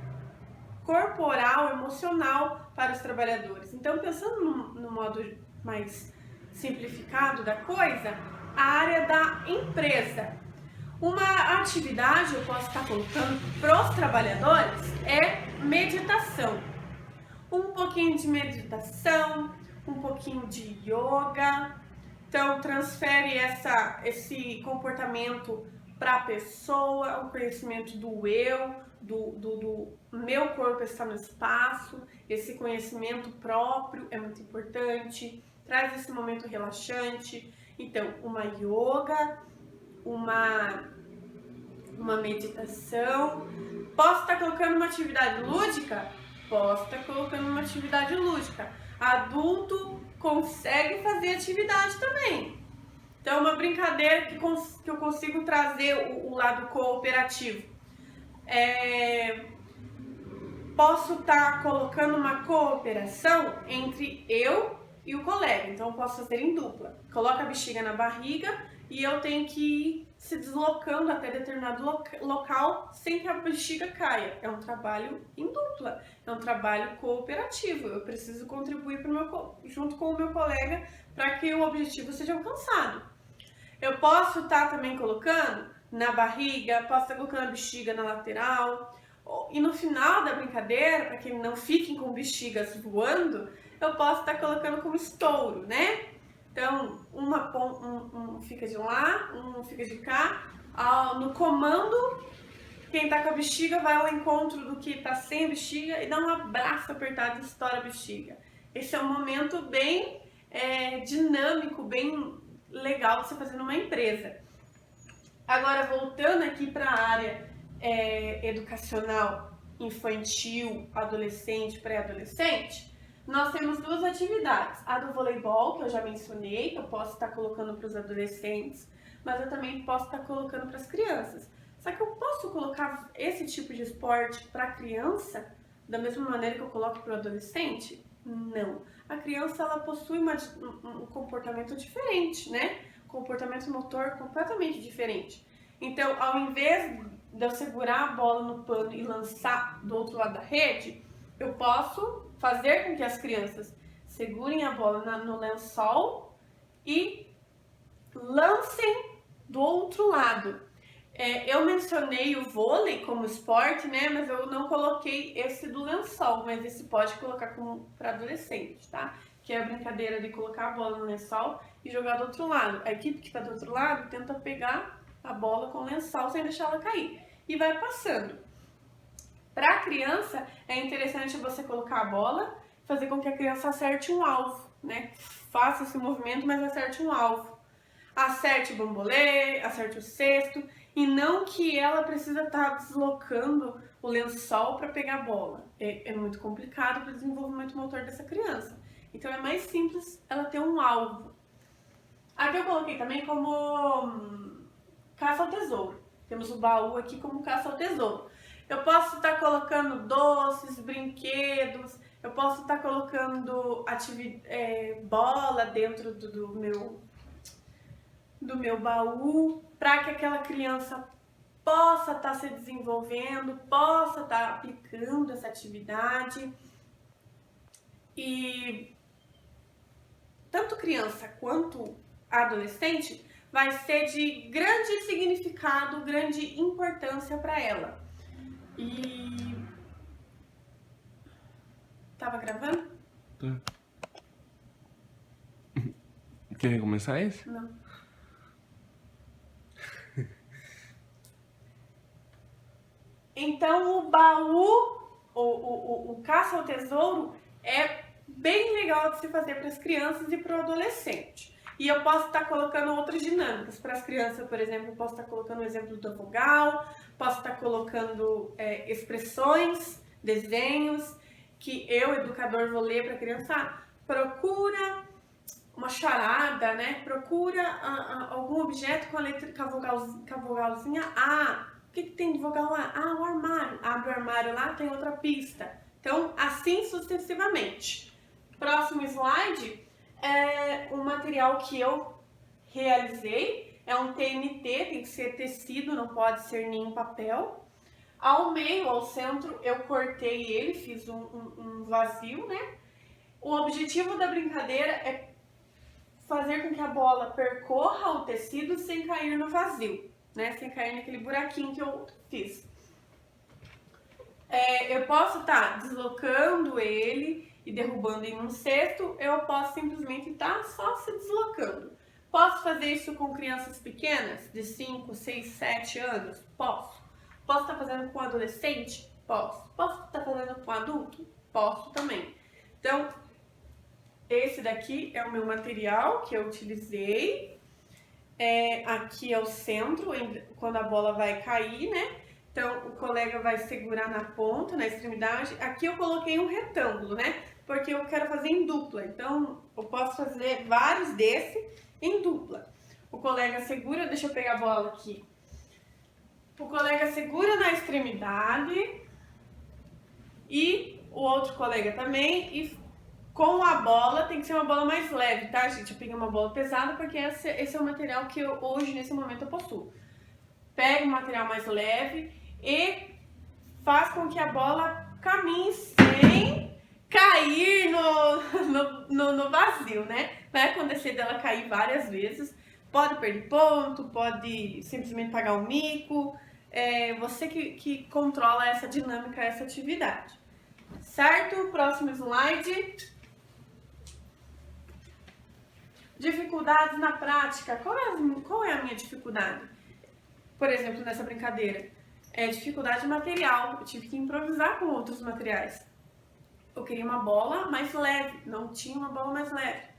corporal, emocional para os trabalhadores. Então, pensando no modo mais simplificado da coisa, a área da empresa. Uma atividade eu posso estar colocando para os trabalhadores é meditação. Um pouquinho de meditação, um pouquinho de yoga. Então, transfere esse comportamento para a pessoa, o conhecimento do eu, do meu corpo está no espaço, esse conhecimento próprio é muito importante, traz esse momento relaxante. Então, uma yoga, uma meditação. Posso estar colocando uma atividade lúdica? Posso estar colocando uma atividade lúdica. Adulto consegue fazer atividade também. Então, uma brincadeira que eu consigo trazer o lado cooperativo. Posso estar colocando uma cooperação entre eu e o colega. Então, eu posso fazer em dupla. Coloca a bexiga na barriga e eu tenho que ir se deslocando até determinado local sem que a bexiga caia. É um trabalho em dupla, é um trabalho cooperativo. Eu preciso contribuir junto com o meu colega para que o objetivo seja alcançado. Eu posso estar também colocando na barriga, posso estar colocando a bexiga na lateral. E no final da brincadeira, para que não fiquem com bexigas voando, eu posso estar colocando como estouro, né? Então, um fica de lá, um fica de cá. No comando, quem tá com a bexiga vai ao encontro do que tá sem a bexiga e dá um abraço apertado e estoura a bexiga. Esse é um momento bem dinâmico, bem legal de você fazer numa empresa. Agora, voltando aqui para a área educacional infantil, adolescente, pré-adolescente, nós temos duas atividades. A do voleibol, que eu já mencionei, que eu posso estar colocando para os adolescentes, mas eu também posso estar colocando para as crianças. Só que eu posso colocar esse tipo de esporte para a criança da mesma maneira que eu coloco para o adolescente? Não. A criança, ela possui um comportamento diferente, né? Comportamento motor completamente diferente. Então, ao invés de eu segurar a bola no pano e lançar do outro lado da rede, eu posso fazer com que as crianças segurem a bola no lençol e lancem do outro lado. Eu mencionei o vôlei como esporte, né? Mas eu não coloquei esse do lençol, mas esse pode colocar para adolescente, tá? Que é a brincadeira de colocar a bola no lençol e jogar do outro lado. A equipe que está do outro lado tenta pegar a bola com o lençol sem deixar ela cair e vai passando. Para a criança, é interessante você colocar a bola, fazer com que a criança acerte um alvo, né? Faça esse movimento, mas acerte um alvo. Acerte o bambolê, acerte o cesto, e não que ela precisa estar deslocando o lençol para pegar a bola. É muito complicado para o desenvolvimento motor dessa criança. Então, é mais simples ela ter um alvo. Aqui eu coloquei também como caça ao tesouro. Temos o baú aqui como caça ao tesouro. Eu posso estar colocando doces, brinquedos, eu posso estar colocando bola dentro do meu baú, para que aquela criança possa estar se desenvolvendo, possa estar aplicando essa atividade. E tanto criança quanto adolescente vai ser de grande significado, grande importância para ela. E... Tava gravando? Tá. Quer começar esse? Não. Então o baú, o caça ao tesouro é bem legal de se fazer para as crianças e para o adolescente. E eu posso estar colocando outras dinâmicas. Para as crianças, por exemplo, eu posso estar colocando o exemplo da vogal, posso estar colocando expressões, desenhos, que eu, educador, vou ler para a criança. Procura uma charada, né? Procura algum objeto com a letra, com a vogalzinha A. O que tem de vogal A? Ah, o armário. Abre o armário lá, tem outra pista. Então, assim sucessivamente. Próximo slide é um material que eu realizei. É um TNT, tem que ser tecido, não pode ser nem papel. Ao meio, ao centro, eu cortei ele, fiz um vazio, né? O objetivo da brincadeira é fazer com que a bola percorra o tecido sem cair no vazio, né? Sem cair naquele buraquinho que eu fiz. Eu posso estar deslocando ele e derrubando em um cesto, eu posso simplesmente estar só se deslocando. Posso fazer isso com crianças pequenas, de 5, 6, 7 anos? Posso. Posso estar fazendo com adolescente? Posso. Posso estar fazendo com adulto? Posso também. Então, esse daqui é o meu material que eu utilizei. Aqui é o centro, quando a bola vai cair, né? Então, o colega vai segurar na ponta, na extremidade. Aqui eu coloquei um retângulo, né? Porque eu quero fazer em dupla. Então, eu posso fazer vários desse em dupla. O colega segura, deixa eu pegar a bola aqui. O colega segura na extremidade e o outro colega também. E com a bola, tem que ser uma bola mais leve, tá, gente? Eu peguei uma bola pesada porque esse é o material que eu, hoje, nesse momento, eu possuo. Pega um material mais leve e faz com que a bola caminhe sem cair no vazio, né? Vai acontecer dela cair várias vezes. Pode perder ponto, pode simplesmente pagar um mico. Você que controla essa dinâmica, essa atividade. Certo? Próximo slide. Dificuldades na prática. Qual é a minha dificuldade? Por exemplo, nessa brincadeira. Dificuldade material. Eu tive que improvisar com outros materiais. Eu queria uma bola mais leve. Não tinha uma bola mais leve.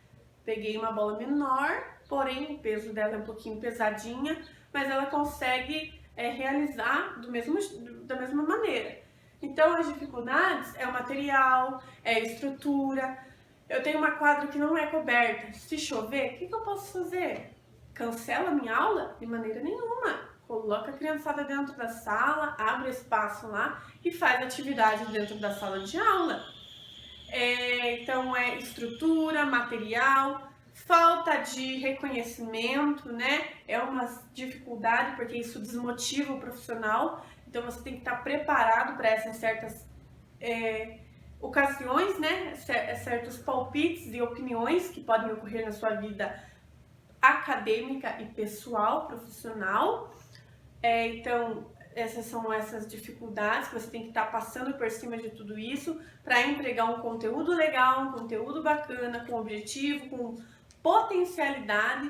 Peguei uma bola menor, porém o peso dela é um pouquinho pesadinha, mas ela consegue realizar da mesma maneira. Então, as dificuldades é o material, é a estrutura. Eu tenho uma quadra que não é coberta. Se chover, o que eu posso fazer? Cancela a minha aula? De maneira nenhuma. Coloca a criançada dentro da sala, abre espaço lá e faz atividade dentro da sala de aula. Então, estrutura, material, falta de reconhecimento, né? É uma dificuldade porque isso desmotiva o profissional. Então, você tem que estar preparado para essas certas ocasiões, né? Certos palpites e opiniões que podem ocorrer na sua vida acadêmica e pessoal, profissional. Então, essas são essas dificuldades que você tem que estar passando por cima de tudo isso para entregar um conteúdo legal, um conteúdo bacana, com objetivo, com potencialidade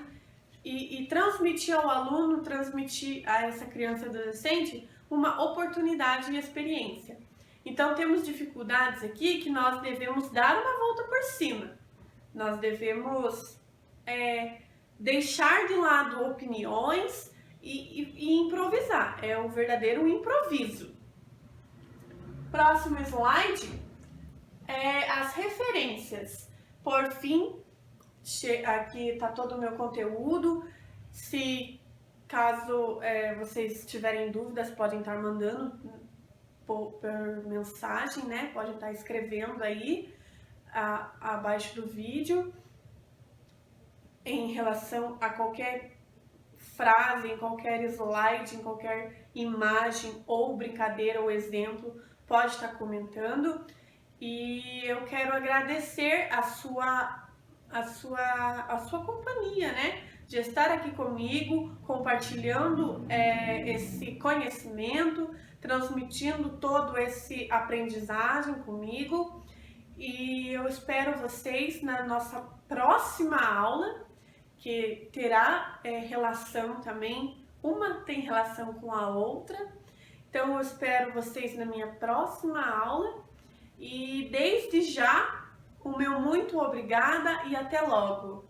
e transmitir ao aluno, transmitir a essa criança e adolescente uma oportunidade e experiência. Então, temos dificuldades aqui que nós devemos dar uma volta por cima. Nós devemos deixar de lado opiniões e improvisar. É o verdadeiro improviso. Próximo slide as referências. Por fim, aqui está todo o meu conteúdo. Se caso vocês tiverem dúvidas, podem estar mandando por mensagem, né? Podem estar escrevendo aí abaixo do vídeo em relação a qualquer frase, em qualquer slide, em qualquer imagem ou brincadeira ou exemplo, pode estar comentando. E eu quero agradecer a sua companhia, né? de estar aqui comigo, compartilhando esse conhecimento, transmitindo todo esse aprendizagem comigo. E eu espero vocês na nossa próxima aula, que terá relação também, uma tem relação com a outra. Então eu espero vocês na minha próxima aula e desde já o meu muito obrigada e até logo!